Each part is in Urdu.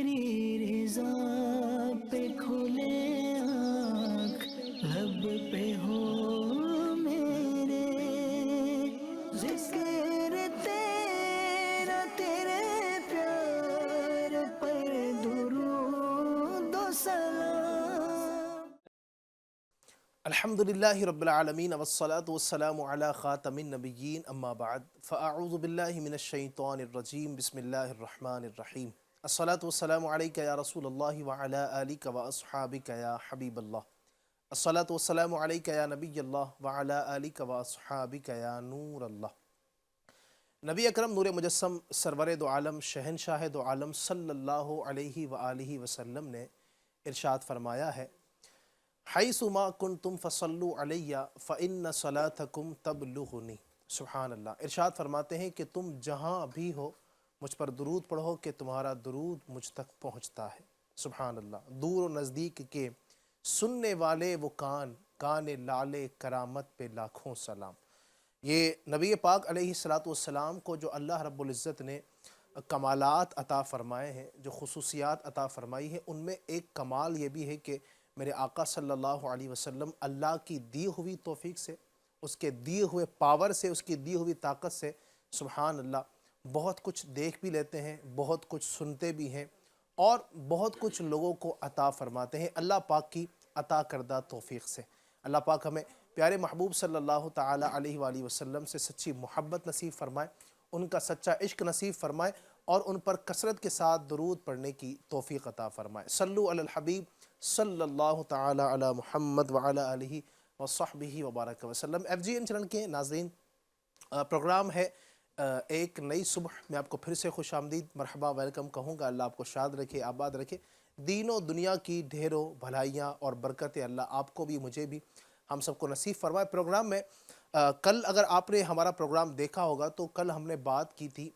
تیری رضا پہ کھلے آنکھ لب پہ ہو میرے، ذکر تیرا تیرے پیار پر درود و سلام۔ الحمدللہ رب العالمین والصلاة والسلام علی خاتم النبیین اما بعد فاعوذ باللہ من الشیطان الرجیم بسم اللہ الرحمن الرحیم الصلاة والسلام علیکہ یا رسول اللہ وعلی آلک واصحابک یا حبیب اللہ، الصلاة والسلام علیکہ یا نبی اللہ وعلی آلک واصحابک یا نور اللہ۔ نبی اکرم نور مجسم سرور دو عالم شہنشاہ دو عالم صلی اللہ علیہ وآلہ وسلم نے ارشاد فرمایا ہے، حیث ما کنتم فصلوا علی فإن صلاتکم تبلغنی۔ سبحان اللہ۔ ارشاد فرماتے ہیں کہ تم جہاں بھی ہو مجھ پر درود پڑھو کہ تمہارا درود مجھ تک پہنچتا ہے۔ سبحان اللہ۔ دور و نزدیک کے سننے والے وہ کان، کان لالے کرامت پہ لاکھوں سلام۔ یہ نبی پاک علیہ السلام کو جو اللہ رب العزت نے کمالات عطا فرمائے ہیں، جو خصوصیات عطا فرمائی ہیں، ان میں ایک کمال یہ بھی ہے کہ میرے آقا صلی اللہ علیہ وسلم اللہ کی دی ہوئی توفیق سے، اس کے دیے ہوئے پاور سے، اس کی دی ہوئی طاقت سے سبحان اللہ بہت کچھ دیکھ بھی لیتے ہیں، بہت کچھ سنتے بھی ہیں، اور بہت کچھ لوگوں کو عطا فرماتے ہیں اللہ پاک کی عطا کردہ توفیق سے۔ اللہ پاک ہمیں پیارے محبوب صلی اللہ تعالی علیہ وآلہ وسلم سے سچی محبت نصیب فرمائے، ان کا سچا عشق نصیب فرمائے، اور ان پر کثرت کے ساتھ درود پڑھنے کی توفیق عطا فرمائے۔ صلو علی الحبیب صلی اللہ تعالی علی محمد وعلی آلہ وصحبہ وبارک وسلم۔ ایف جی این چینل کے ناظرین، پروگرام ہے ایک نئی صبح میں آپ کو پھر سے خوش آمدید مرحبا ویلکم کہوں گا۔ اللہ آپ کو شاد رکھے، آباد رکھے، دین و دنیا کی ڈھیروں بھلائیاں اور برکتیں اللہ آپ کو بھی مجھے بھی ہم سب کو نصیب فرمائے۔ پروگرام میں کل اگر آپ نے ہمارا پروگرام دیکھا ہوگا تو کل ہم نے بات کی تھی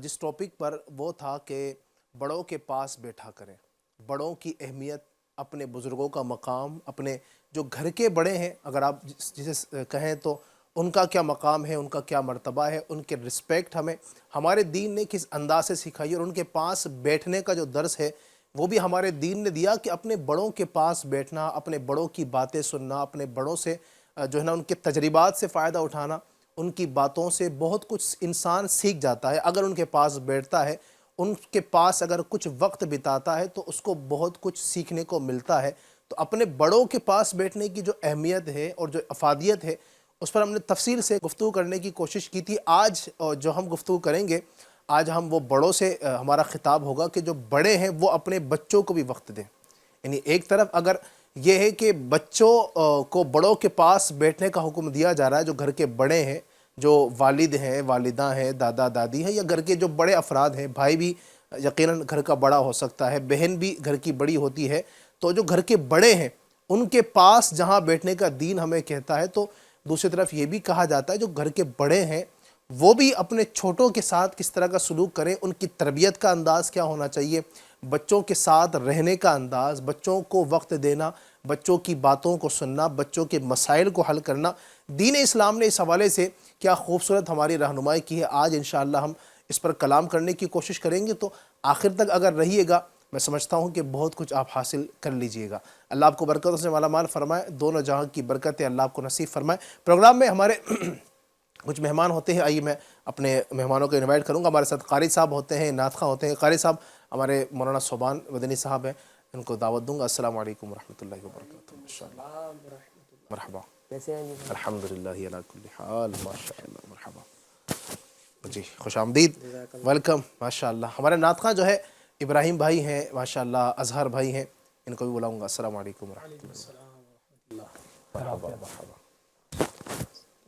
جس ٹاپک پر، وہ تھا کہ بڑوں کے پاس بیٹھا کریں، بڑوں کی اہمیت، اپنے بزرگوں کا مقام، اپنے جو گھر کے بڑے ہیں اگر آپ جسے کہیں تو ان کا کیا مقام ہے، ان کا کیا مرتبہ ہے، ان کے رسپیکٹ ہمیں ہمارے دین نے کس انداز سے سکھائی، اور ان کے پاس بیٹھنے کا جو درس ہے وہ بھی ہمارے دین نے دیا کہ اپنے بڑوں کے پاس بیٹھنا، اپنے بڑوں کی باتیں سننا، اپنے بڑوں سے جو ہے نا ان کے تجربات سے فائدہ اٹھانا، ان کی باتوں سے بہت کچھ انسان سیکھ جاتا ہے اگر ان کے پاس بیٹھتا ہے، ان کے پاس اگر کچھ وقت بتاتا ہے تو اس کو بہت کچھ سیکھنے کو ملتا ہے۔ تو اپنے بڑوں کے پاس بیٹھنے کی جو اہمیت ہے اور جو افادیت ہے اس پر ہم نے تفصیل سے گفتگو کرنے کی کوشش کی تھی۔ آج جو ہم گفتگو کریں گے، آج ہم وہ بڑوں سے ہمارا خطاب ہوگا کہ جو بڑے ہیں وہ اپنے بچوں کو بھی وقت دیں۔ یعنی ایک طرف اگر یہ ہے کہ بچوں کو بڑوں کے پاس بیٹھنے کا حکم دیا جا رہا ہے، جو گھر کے بڑے ہیں، جو والد ہیں، والدہ ہیں، دادا دادی ہیں، یا گھر کے جو بڑے افراد ہیں، بھائی بھی یقیناً گھر کا بڑا ہو سکتا ہے، بہن بھی گھر کی بڑی ہوتی ہے، تو جو گھر کے بڑے ہیں ان کے پاس جہاں بیٹھنے کا دین ہمیں کہتا ہے، تو دوسری طرف یہ بھی کہا جاتا ہے جو گھر کے بڑے ہیں وہ بھی اپنے چھوٹوں کے ساتھ کس طرح کا سلوک کریں، ان کی تربیت کا انداز کیا ہونا چاہیے، بچوں کے ساتھ رہنے کا انداز، بچوں کو وقت دینا، بچوں کی باتوں کو سننا، بچوں کے مسائل کو حل کرنا۔ دین اسلام نے اس حوالے سے کیا خوبصورت ہماری رہنمائی کی ہے، آج انشاءاللہ ہم اس پر کلام کرنے کی کوشش کریں گے، تو آخر تک اگر رہیے گا میں سمجھتا ہوں کہ بہت کچھ آپ حاصل کر لیجئے گا۔ اللہ آپ کو برکتوں سے مالا مال فرمائے، دونوں جہاں کی برکتیں اللہ آپ کو نصیب فرمائے۔ پروگرام میں ہمارے کچھ مہمان ہوتے ہیں، آئیے میں اپنے مہمانوں کو انوائٹ کروں گا۔ ہمارے ساتھ قاری صاحب ہوتے ہیں، نعت خواں ہوتے ہیں۔ قاری صاحب ہمارے مولانا صوبان مدنی صاحب ہیں، ان کو دعوت دوں گا۔ السلام علیکم ورحمۃ اللہ وبرکاتہ۔ ماشاءاللہ، مرحبا، کیسے ہیں جی؟ الحمدللہ علی کل حال، ماشاءاللہ، مرحبا جی، خوش آمدید، ویلکم۔ ماشاءاللہ ہمارے نعت خواں جو ہے ابراہیم بھائی ہیں، ماشاءاللہ اظہر بھائی ہیں، ان کو بھی بلاؤں گا۔ السلام علیکم ورحمۃ اللہ، مرحبا مرحبا،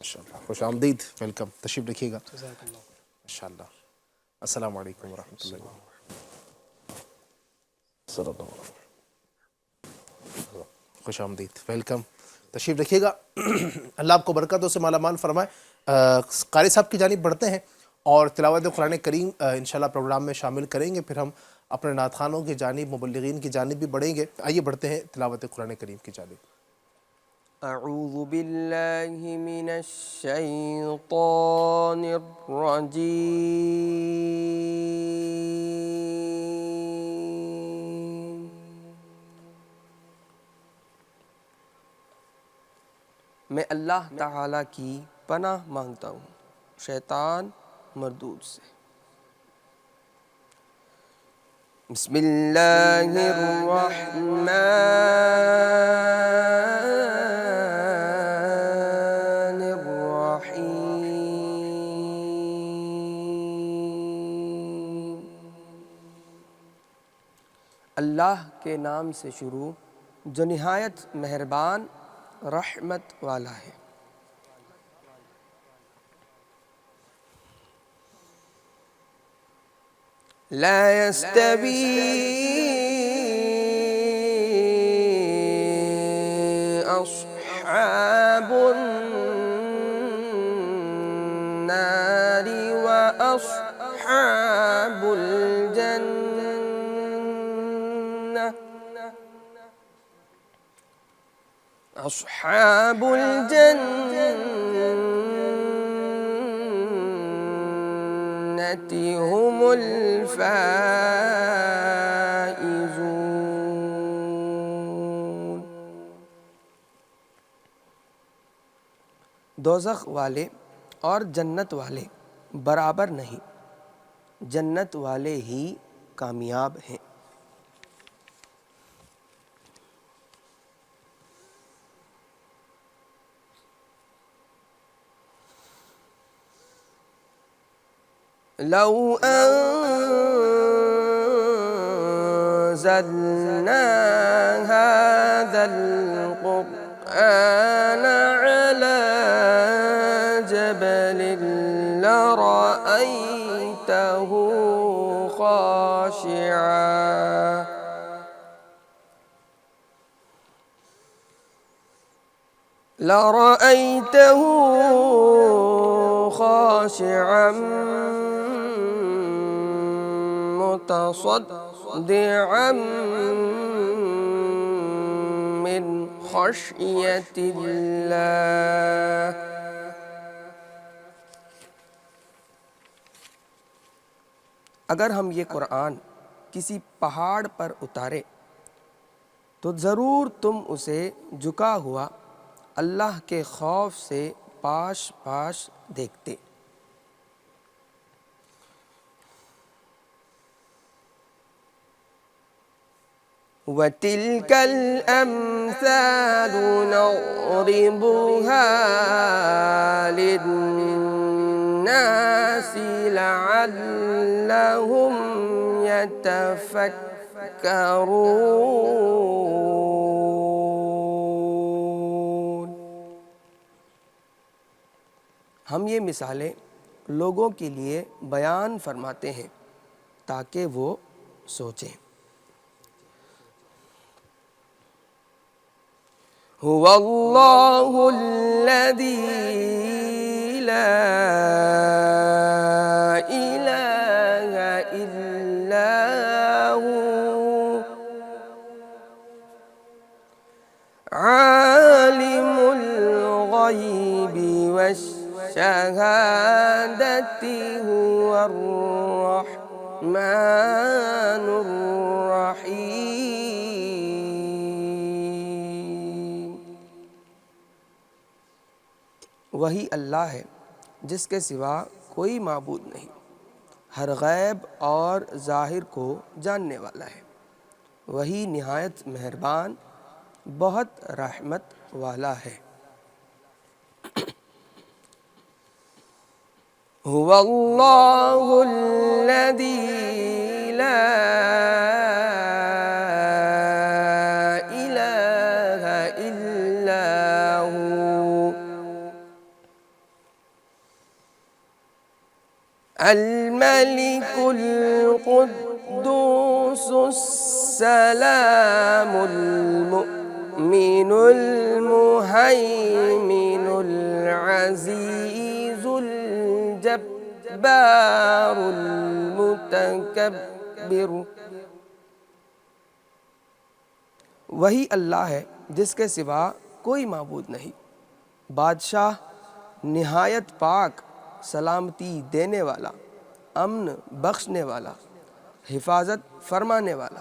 ماشاءاللہ، خوش آمدید، ویلکم، تشریف رکھیے گا، ماشاءاللہ۔ السلام علیکم ورحمۃ اللہ وبرکاتہ، خوش آمدید، ویلکم، تشریف رکھیے گا۔ اللہ آپ کو برکتوں سے مالا مال فرمائے۔ قاری صاحب کی جانب بڑھتے ہیں اور تلاوت قرآن کریم انشاءاللہ پروگرام میں شامل کریں گے، پھر ہم اپنے نعت خوانوں کی جانب، مبلغین کی جانب بھی بڑھیں گے۔ آئیے بڑھتے ہیں تلاوت قرآن کریم کی جانب۔ اعوذ باللہ من الشیطان الرجیم میں اللہ تعالیٰ کی پناہ مانگتا ہوں شیطان مردود سے۔ بسم اللہ الرحمن الرحیم۔ اللہ کے نام سے شروع جو نہایت مہربان رحمت والا ہے۔ لا يستوي أصحاب النار وأصحاب الجنة أصحاب الجنة هم الفائزون۔ دوزخ والے اور جنت والے برابر نہیں، جنت والے ہی کامیاب ہیں۔ لو أنزلنا هذا القرآن على جبل لرأيته خاشعا متصدعا من خشية الله۔ اگر ہم یہ قرآن کسی پہاڑ پر اتارے تو ضرور تم اسے جھکا ہوا اللہ کے خوف سے پاش پاش دیکھتے۔ وَتِلْكَ الْأَمْثَالُ نَضْرِبُهَا لِلنَّاسِ لَعَلَّهُمْ يَتَفَكَّرُونَ۔ ہم یہ مثالیں لوگوں کے لیے بیان فرماتے ہیں تاکہ وہ سوچیں۔ هو اللہ الذی لا الہ الا هو عالم الغیب والشہادۃ هو الرحمن الرحیم۔ وہی اللہ ہے جس کے سوا کوئی معبود نہیں، ہر غیب اور ظاہر کو جاننے والا ہے، وہی نہایت مہربان بہت رحمت والا ہے۔ هو اللہ الذی لا الہ الا هو الملك القدوس السلام المؤمن المهيمن العزيز الجبار المتكبر۔ وہی اللہ ہے جس کے سوا کوئی معبود نہیں، بادشاہ نہایت پاک، سلامتی دینے والا، امن بخشنے والا، حفاظت فرمانے والا،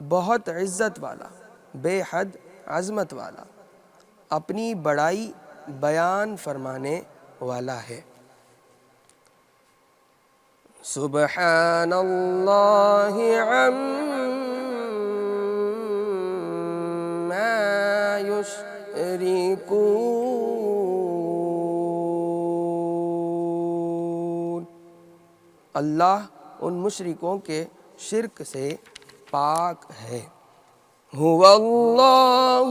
بہت عزت والا، بے حد عظمت والا، اپنی بڑائی بیان فرمانے والا ہے۔ سبحان اللہ عما یشرکون، اللہ ان مشرکوں کے شرک سے پاک ہے۔ هو اللہ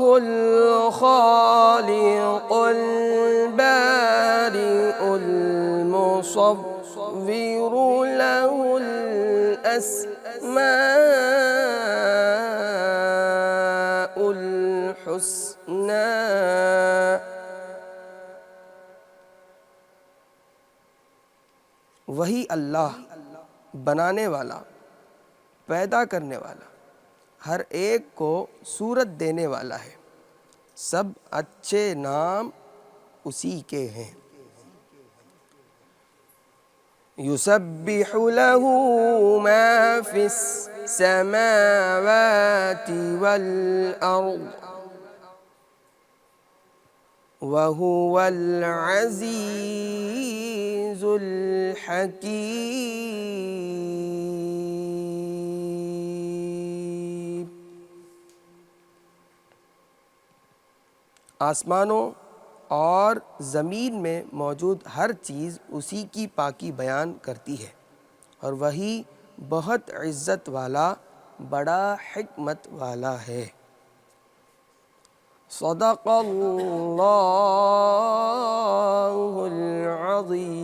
الخالق البارئ المصور له الاسماء الحسنى، وہی اللہ بنانے والا، پیدا کرنے والا، ہر ایک کو صورت دینے والا ہے، سب اچھے نام اسی کے ہیں۔ یسبح له ما فی السماوات والارض وهو العزیز الحکیم۔ آسمانوں اور زمین میں موجود ہر چیز اسی کی پاکی بیان کرتی ہے، اور وہی بہت عزت والا، بڑا حکمت والا ہے۔ صدق اللہ العظیم۔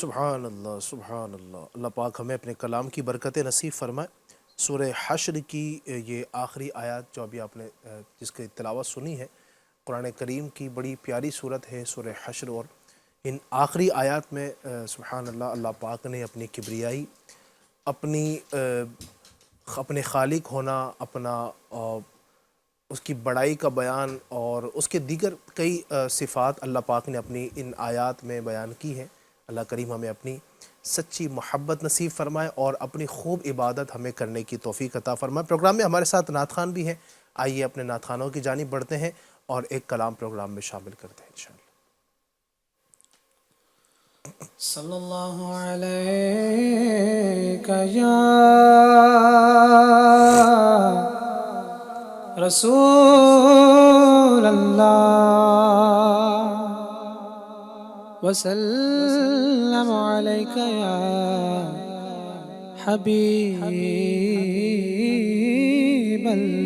سبحان اللہ، سبحان اللہ۔ اللہ پاک ہمیں اپنے کلام کی برکتیں نصیب فرمائے۔ سورہ حشر کی یہ آخری آیات جو ابھی آپ نے جس کی تلاوت سنی ہے، قرآن کریم کی بڑی پیاری صورت ہے سورہ حشر، اور ان آخری آیات میں سبحان اللہ، اللہ پاک نے اپنی کبریائی، اپنے خالق ہونا، اپنا اس کی بڑائی کا بیان اور اس کے دیگر کئی صفات اللہ پاک نے اپنی ان آیات میں بیان کی ہیں۔ اللہ کریم ہمیں اپنی سچی محبت نصیب فرمائے اور اپنی خوب عبادت ہمیں کرنے کی توفیق عطا فرمائے۔ پروگرام میں ہمارے ساتھ نعت خوان بھی ہیں، آئیے اپنے نعت خوانوں کی جانب بڑھتے ہیں اور ایک کلام پروگرام میں شامل کرتے ہیں انشاءاللہ۔ صلی اللہ علیہ یا رسول اللہ وسلم علیک یا حبیب اللہ۔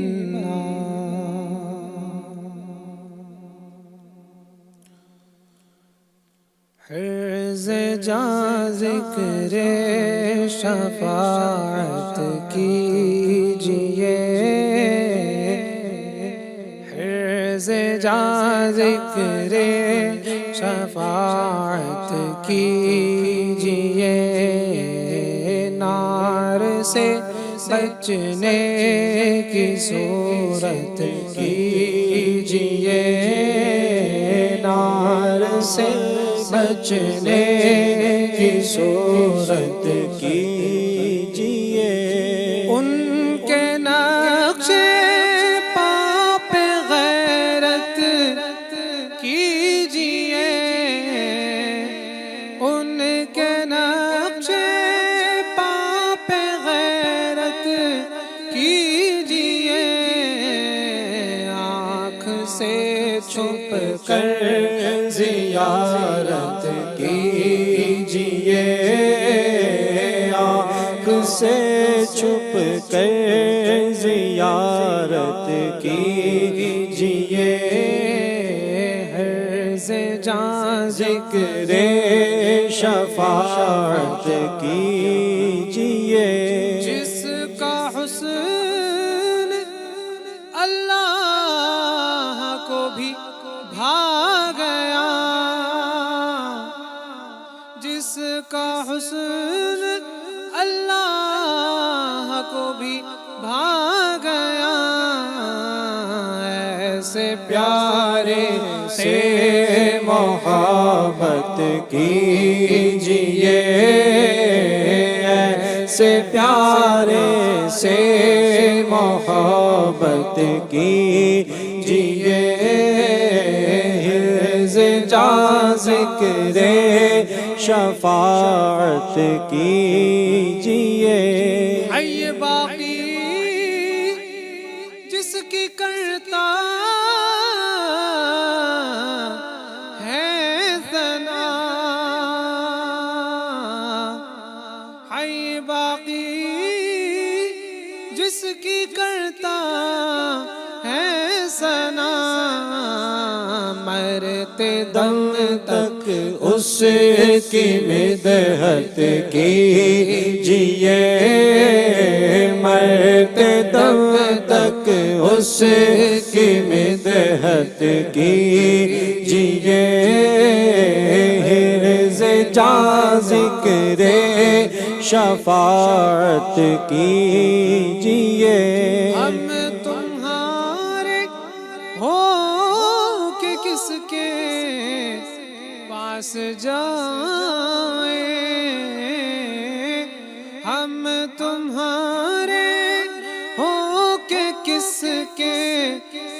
حرز جاں ذکر شفاعت کیجئے، حرز جاں ذکر شفاعت کیجئے، نار سے بچنے کی صورت کیجئے، نار سے بچنے کی صورت کیجئے، ان کے نقش پا پہ غیرت کیجئے، ان کے نقش پا پہ غیرت کیجئے، آنکھ سے چھپ کر زیارت کیجئے، آنکھ سے چھپ کر زیارت کیجئے، حرز جاں ذکر شفاعت کیجئے، جس کا حسن اللہ کو بھی بھا گیا، جس کا حسن اللہ کو بھی بھا گیا، ایسے پیارے سے محبت کیجئے، ایسے پیارے سے محبت کیجئے حرز جا ذکر شفاعت کیجئے حی باقی جس کی کرتا ہے ثنا حی باقی جس کی کرتا ہے ثنا مرتے دم تک اس کی مدحت کیجئے مرتے دم تک اس کی مدحت کیجئے حرز جا ذکر شفاعت کیجئے ہم تمہارے ہو کہ کس کے پاس جائیں ہم تمہارے ہو کہ کس کے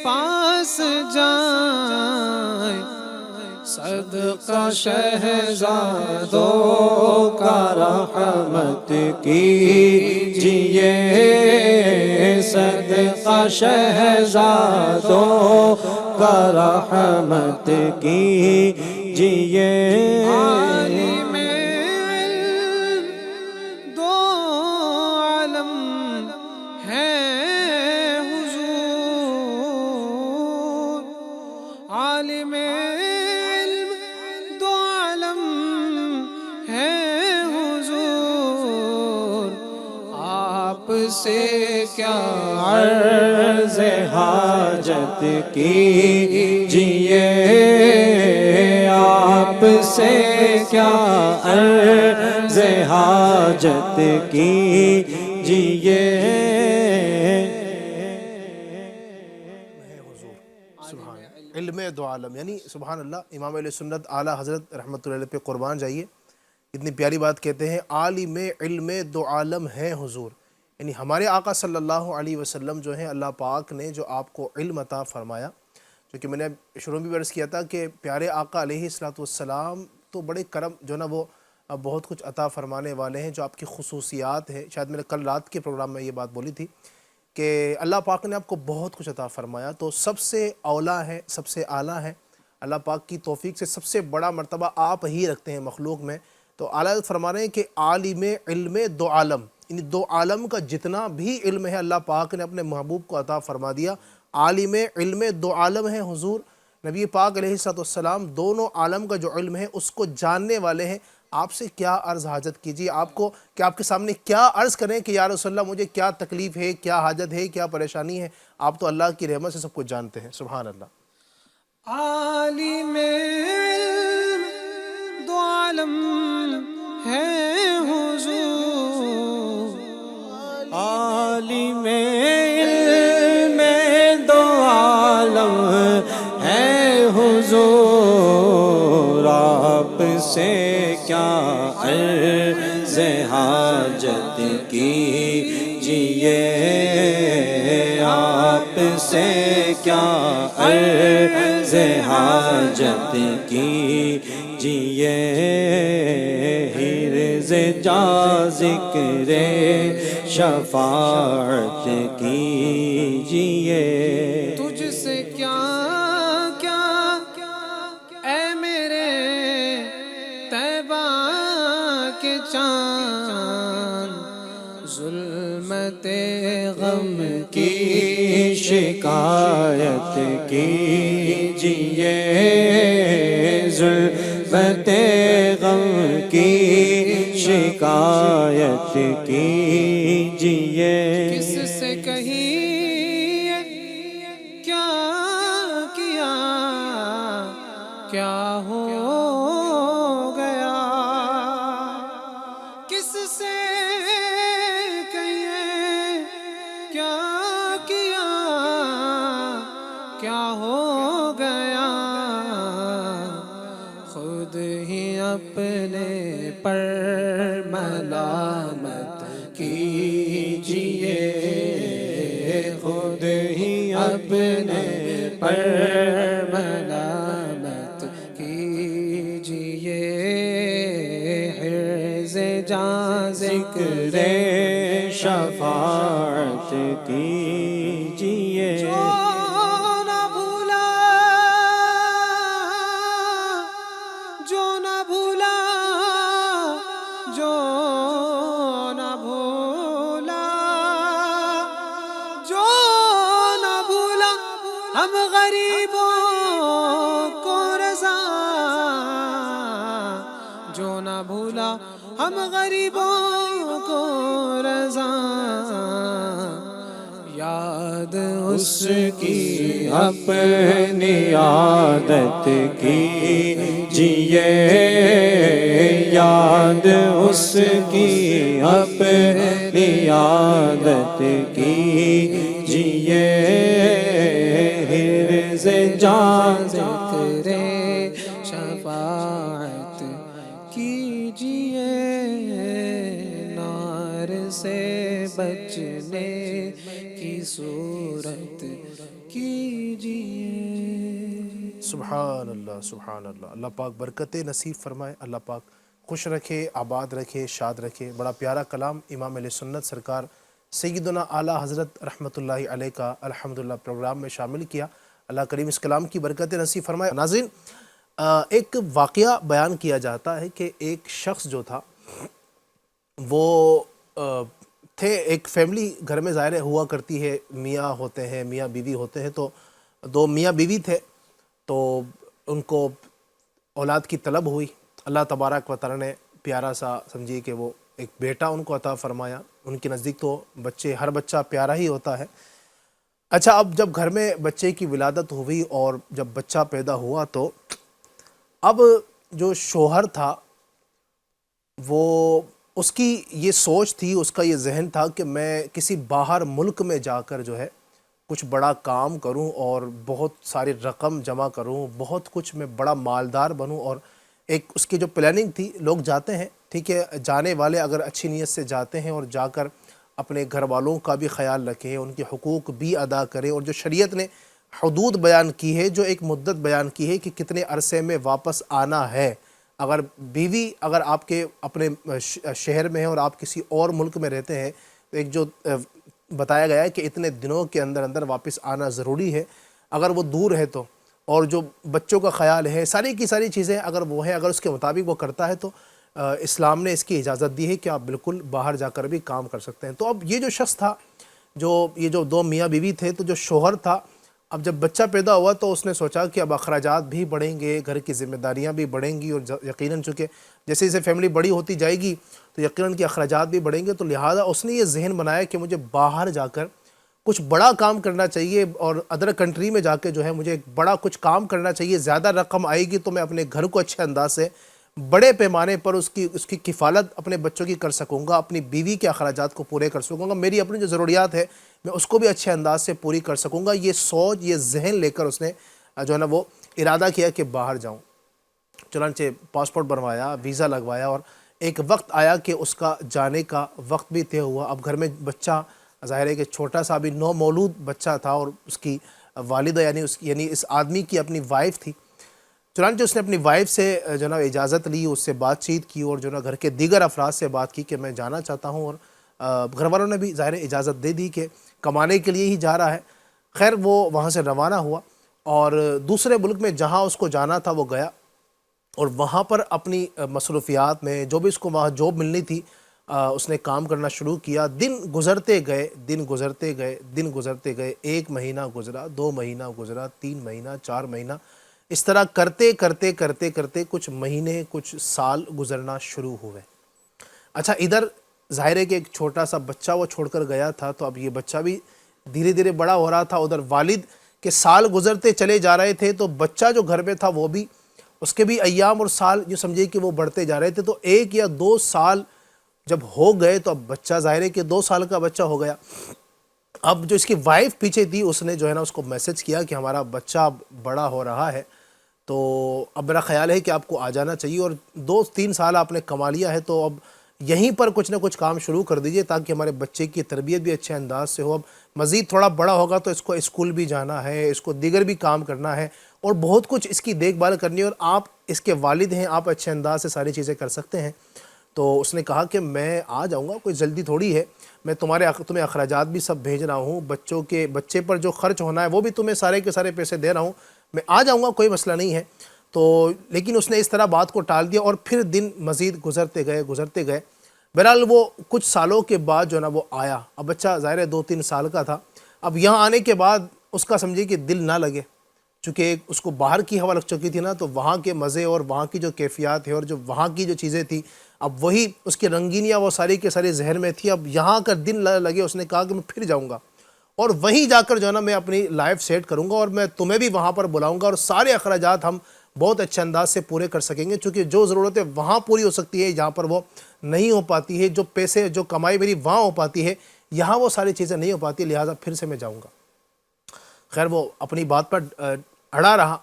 پاس جائیں صدقہ شہزادوں کا رحمت کیجئے صدقہ شہزادوں کا رحمت کیجئے عالم علم دو عالم ہے حضور عالم سے کیا عرض حاجت کیجئے آپ سے کیا عرض حاجت کیجئے علم دو عالم یعنی سبحان اللہ امام علیہ سنت اعلیٰ حضرت رحمۃ اللہ علیہ پہ قربان جائیے اتنی پیاری بات کہتے ہیں عالم علم دو عالم ہیں حضور یعنی ہمارے آقا صلی اللہ علیہ وسلم جو ہیں اللہ پاک نے جو آپ کو علم عطا فرمایا جو کہ میں نے شروع میں بھی عرض کیا تھا کہ پیارے آقا علیہ السلام تو بڑے کرم جو نا وہ بہت کچھ عطا فرمانے والے ہیں جو آپ کی خصوصیات ہیں شاید میں نے کل رات کے پروگرام میں یہ بات بولی تھی کہ اللہ پاک نے آپ کو بہت کچھ عطا فرمایا تو سب سے اولیٰ ہے سب سے اعلیٰ ہے اللہ پاک کی توفیق سے سب سے بڑا مرتبہ آپ ہی رکھتے ہیں مخلوق میں تو اعلیٰ فرما رہے ہیں کہ عالم علم دو عالم یعنی دو عالم کا جتنا بھی علم ہے اللہ پاک نے اپنے محبوب کو عطا فرما دیا عالم علم دو عالم ہے حضور نبی پاک علیہ السلام دونوں عالم کا جو علم ہے اس کو جاننے والے ہیں آپ سے کیا عرض حاجت کیجیے آپ کو کہ آپ کے سامنے کیا عرض کریں کہ یا رسول اللہ مجھے کیا تکلیف ہے کیا حاجت ہے کیا پریشانی ہے آپ تو اللہ کی رحمت سے سب کچھ جانتے ہیں سبحان اللہ عالم علم دو عالم ہے حضور عالم علم دو عالم ہے حضور آپ سے کیا عرض حاجت کیجئے آپ سے کیا عرض حاجت کیجئے حرز جا ذکر شفاعت کیجئے تجھ سے کیا اے میرے طیبہ کے چاند ظلمت غم کی شکایت کیجئے ظلمت غم کی شکایت کیجئے کس سے کہیے کیا ہو گیا کس سے کہیے کیا ہو گیا خود ہی اپنے پر ملامت کیجئے خود ہی اپنے پر ملامت کیجئے، حرز جاں ذکر شفاعت کیجئے، جو نہ بھولا، جو نہ بھولا، جو نہ بھولا، جو نہ بھولا ہم غریبوں کو رضا، جو نہ بھولا ہم غریبوں کو رضا، یاد اس کی اپنی عادت کیجئے، یاد اس کی اپنی عادت کیجئے، حرز جاں ذکر شفاعت کیجئے، نار سے بچنے کی صورت کیجئے۔ سبحان اللہ، سبحان اللہ۔ اللہ پاک برکتیں نصیب فرمائے، اللہ پاک خوش رکھے، آباد رکھے، شاد رکھے۔ بڑا پیارا کلام امام علیہ سنت سرکار سیدنا اعلیٰ حضرت رحمۃ اللہ علیہ کا الحمدللہ پروگرام میں شامل کیا۔ اللہ کریم اس کلام کی برکتیں نصیب فرمائے۔ ناظرین، ایک واقعہ بیان کیا جاتا ہے کہ ایک شخص جو تھا وہ تھے، ایک فیملی گھر میں ظاہر ہوا کرتی ہے، میاں ہوتے ہیں، میاں بیوی ہوتے ہیں، تو دو میاں بیوی تھے، تو ان کو اولاد کی طلب ہوئی۔ اللہ تبارک و تعالی نے پیارا سا سمجھیے کہ وہ ایک بیٹا ان کو عطا فرمایا۔ ان کے نزدیک تو بچے، ہر بچہ پیارا ہی ہوتا ہے۔ اچھا، اب جب گھر میں بچے کی ولادت ہوئی اور جب بچہ پیدا ہوا تو اب جو شوہر تھا وہ، اس کی یہ سوچ تھی، اس کا یہ ذہن تھا کہ میں کسی باہر ملک میں جا کر جو ہے کچھ بڑا کام کروں اور بہت ساری رقم جمع کروں، بہت کچھ میں بڑا مالدار بنوں۔ اور ایک اس کی جو پلاننگ تھی، لوگ جاتے ہیں، ٹھیک ہے، جانے والے اگر اچھی نیت سے جاتے ہیں اور جا کر اپنے گھر والوں کا بھی خیال رکھیں، ان کے حقوق بھی ادا کریں، اور جو شریعت نے حدود بیان کی ہے، جو ایک مدت بیان کی ہے کہ کتنے عرصے میں واپس آنا ہے۔ اگر بیوی اگر آپ کے اپنے شہر میں ہے اور آپ کسی اور ملک میں رہتے ہیں تو ایک جو بتایا گیا ہے کہ اتنے دنوں کے اندر اندر واپس آنا ضروری ہے، اگر وہ دور ہے تو، اور جو بچوں کا خیال ہے، ساری کی ساری چیزیں اگر وہ ہیں، اگر اس کے مطابق وہ کرتا ہے تو اسلام نے اس کی اجازت دی ہے کہ آپ بالکل باہر جا کر بھی کام کر سکتے ہیں۔ تو اب یہ جو شخص تھا، یہ جو دو میاں بیوی تھے، تو جو شوہر تھا، اب جب بچہ پیدا ہوا تو اس نے سوچا کہ اب اخراجات بھی بڑھیں گے، گھر کی ذمہ داریاں بھی بڑھیں گی، اور یقیناً چونکہ جیسے جیسے فیملی بڑی ہوتی جائے گی تو یقیناً کہ اخراجات بھی بڑھیں گے، تو لہٰذا اس نے یہ ذہن بنایا کہ مجھے باہر جا کر کچھ بڑا کام کرنا چاہیے، اور ادر کنٹری میں جا کے جو ہے مجھے ایک بڑا کچھ کام کرنا چاہیے۔ زیادہ رقم آئے گی تو میں اپنے گھر کو اچھے انداز سے بڑے پیمانے پر اس کی کفالت اپنے بچوں کی کر سکوں گا، اپنی بیوی کے اخراجات کو پورے کر سکوں گا، میری اپنی جو ضروریات ہے میں اس کو بھی اچھے انداز سے پوری کر سکوں گا۔ یہ سوچ، یہ ذہن لے کر اس نے جو ہے نا وہ ارادہ کیا کہ باہر جاؤں۔ چنانچہ پاسپورٹ بنوایا، ویزا لگوایا، اور ایک وقت آیا کہ اس کا جانے کا وقت بھی طے ہوا۔ اب گھر میں بچہ ظاہر ہے کہ چھوٹا سا بھی نو مولود بچہ تھا، اور اس کی والدہ یعنی اس آدمی کی اپنی وائف تھی۔ چنانچہ اس نے اپنی وائف سے جو نا اجازت لی، اس سے بات چیت کی، اور جو نا گھر کے دیگر افراد سے بات کی کہ میں جانا چاہتا ہوں، اور گھر والوں نے بھی ظاہر اجازت دے دی کہ کمانے کے لیے ہی جا رہا ہے۔ خیر، وہ وہاں سے روانہ ہوا اور دوسرے ملک میں جہاں اس کو جانا تھا وہ گیا، اور وہاں پر اپنی مصروفیات میں جو بھی اس کو وہاں جاب ملنی تھی اس نے کام کرنا شروع کیا۔ دن گزرتے گئے، دن گزرتے گئے، دن گزرتے گئے، 1 مہینہ گزرا، 2 مہینہ گزرا، 3 مہینہ، 4 مہینہ، اس طرح کرتے کرتے کرتے کرتے کچھ مہینے، کچھ سال گزرنا شروع ہوئے۔ اچھا، ادھر ظاہر ہے کہ ایک چھوٹا سا بچہ وہ چھوڑ کر گیا تھا، تو اب یہ بچہ بھی دھیرے دھیرے بڑا ہو رہا تھا، ادھر والد کے سال گزرتے چلے جا رہے تھے، تو بچہ جو گھر میں تھا وہ بھی، اس کے بھی ایام اور سال جو سمجھے کہ وہ بڑھتے جا رہے تھے۔ تو 1 یا 2 سال جب ہو گئے تو اب بچہ ظاہر ہے کہ 2 سال کا بچہ ہو گیا۔ اب جو اس کی وائف پیچھے تھی، اس نے جو ہے نا اس کو میسج کیا کہ ہمارا بچہ بڑا ہو رہا ہے، تو اب میرا خیال ہے کہ آپ کو آ جانا چاہیے، اور 2-3 سال آپ نے کما لیا ہے، تو اب یہیں پر کچھ نہ کچھ کام شروع کر دیجئے تاکہ ہمارے بچے کی تربیت بھی اچھے انداز سے ہو. اب مزید تھوڑا بڑا ہوگا تو اس کو اسکول بھی جانا ہے, اس کو دیگر بھی کام کرنا ہے اور بہت کچھ اس کی دیکھ بھال کرنی ہے, اور آپ اس کے والد ہیں, آپ اچھے انداز سے ساری چیزیں کر سکتے ہیں. تو اس نے کہا کہ میں آ جاؤں گا, کوئی جلدی تھوڑی ہے, میں تمہیں اخراجات بھی سب بھیج رہا ہوں, بچے پر جو خرچ ہونا ہے وہ بھی تمہیں سارے کے سارے پیسے دے رہا ہوں, میں آ جاؤں گا, کوئی مسئلہ نہیں ہے. تو لیکن اس نے اس طرح بات کو ٹال دیا اور پھر دن مزید گزرتے گئے. بہرحال وہ کچھ سالوں کے بعد جو ہے نا وہ آیا. اب بچہ ظاہر ہے 2-3 سال کا تھا. اب یہاں آنے کے بعد اس کا سمجھے کہ دل نہ لگے, چونکہ اس کو باہر کی ہوا لگ چکی تھی نا, تو وہاں کے مزے اور وہاں کی جو کیفیات ہے اور جو وہاں کی جو چیزیں تھیں, اب وہی اس کی رنگینیاں وہ ساری کے سارے ذہن میں تھی. اب یہاں کر دن لگے, اس نے کہا کہ میں پھر جاؤں گا اور وہیں جا کر جو ہے نا میں اپنی لائف سیٹ کروں گا اور میں تمہیں بھی وہاں پر بلاؤں گا اور سارے اخراجات ہم بہت اچھے انداز سے پورے کر سکیں گے, چونکہ جو ضرورتیں وہاں پوری ہو سکتی ہے جہاں پر وہ نہیں ہو پاتی ہے, جو پیسے جو کمائی میری وہاں ہو پاتی ہے یہاں وہ ساری چیزیں نہیں ہو پاتی, لہٰذا پھر سے میں جاؤں گا. خیر وہ اپنی بات پر اڑا رہا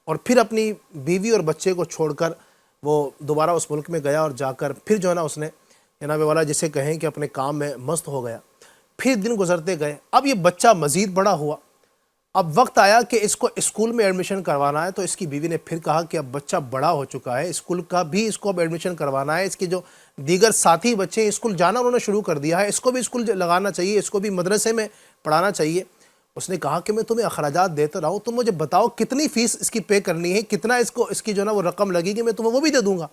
اور پھر اپنی بیوی اور بچے کو چھوڑ کر وہ دوبارہ اس ملک میں گیا اور جا کر پھر جو ہے نا اس نے جناب والا جسے کہیں کہ اپنے کام میں مست ہو گیا. پھر دن گزرتے گئے. اب یہ بچہ مزید بڑا ہوا. اب وقت آیا کہ اس کو اسکول میں ایڈمیشن کروانا ہے, تو اس کی بیوی نے پھر کہا کہ اب بچہ بڑا ہو چکا ہے, اسکول کا بھی اس کو اب ایڈمیشن کروانا ہے, اس کے جو دیگر ساتھی بچے ہیں اسکول جانا انہوں نے شروع کر دیا ہے, اس کو بھی اسکول لگانا چاہیے, اس کو بھی مدرسے میں پڑھانا چاہیے. اس نے کہا کہ میں تمہیں اخراجات دیتا رہا ہوں, تم مجھے بتاؤ کتنی فیس اس کی پے کرنی ہے, کتنا اس کی جو ہے نا وہ رقم لگے گی, میں تمہیں وہ بھی دے دوں گا.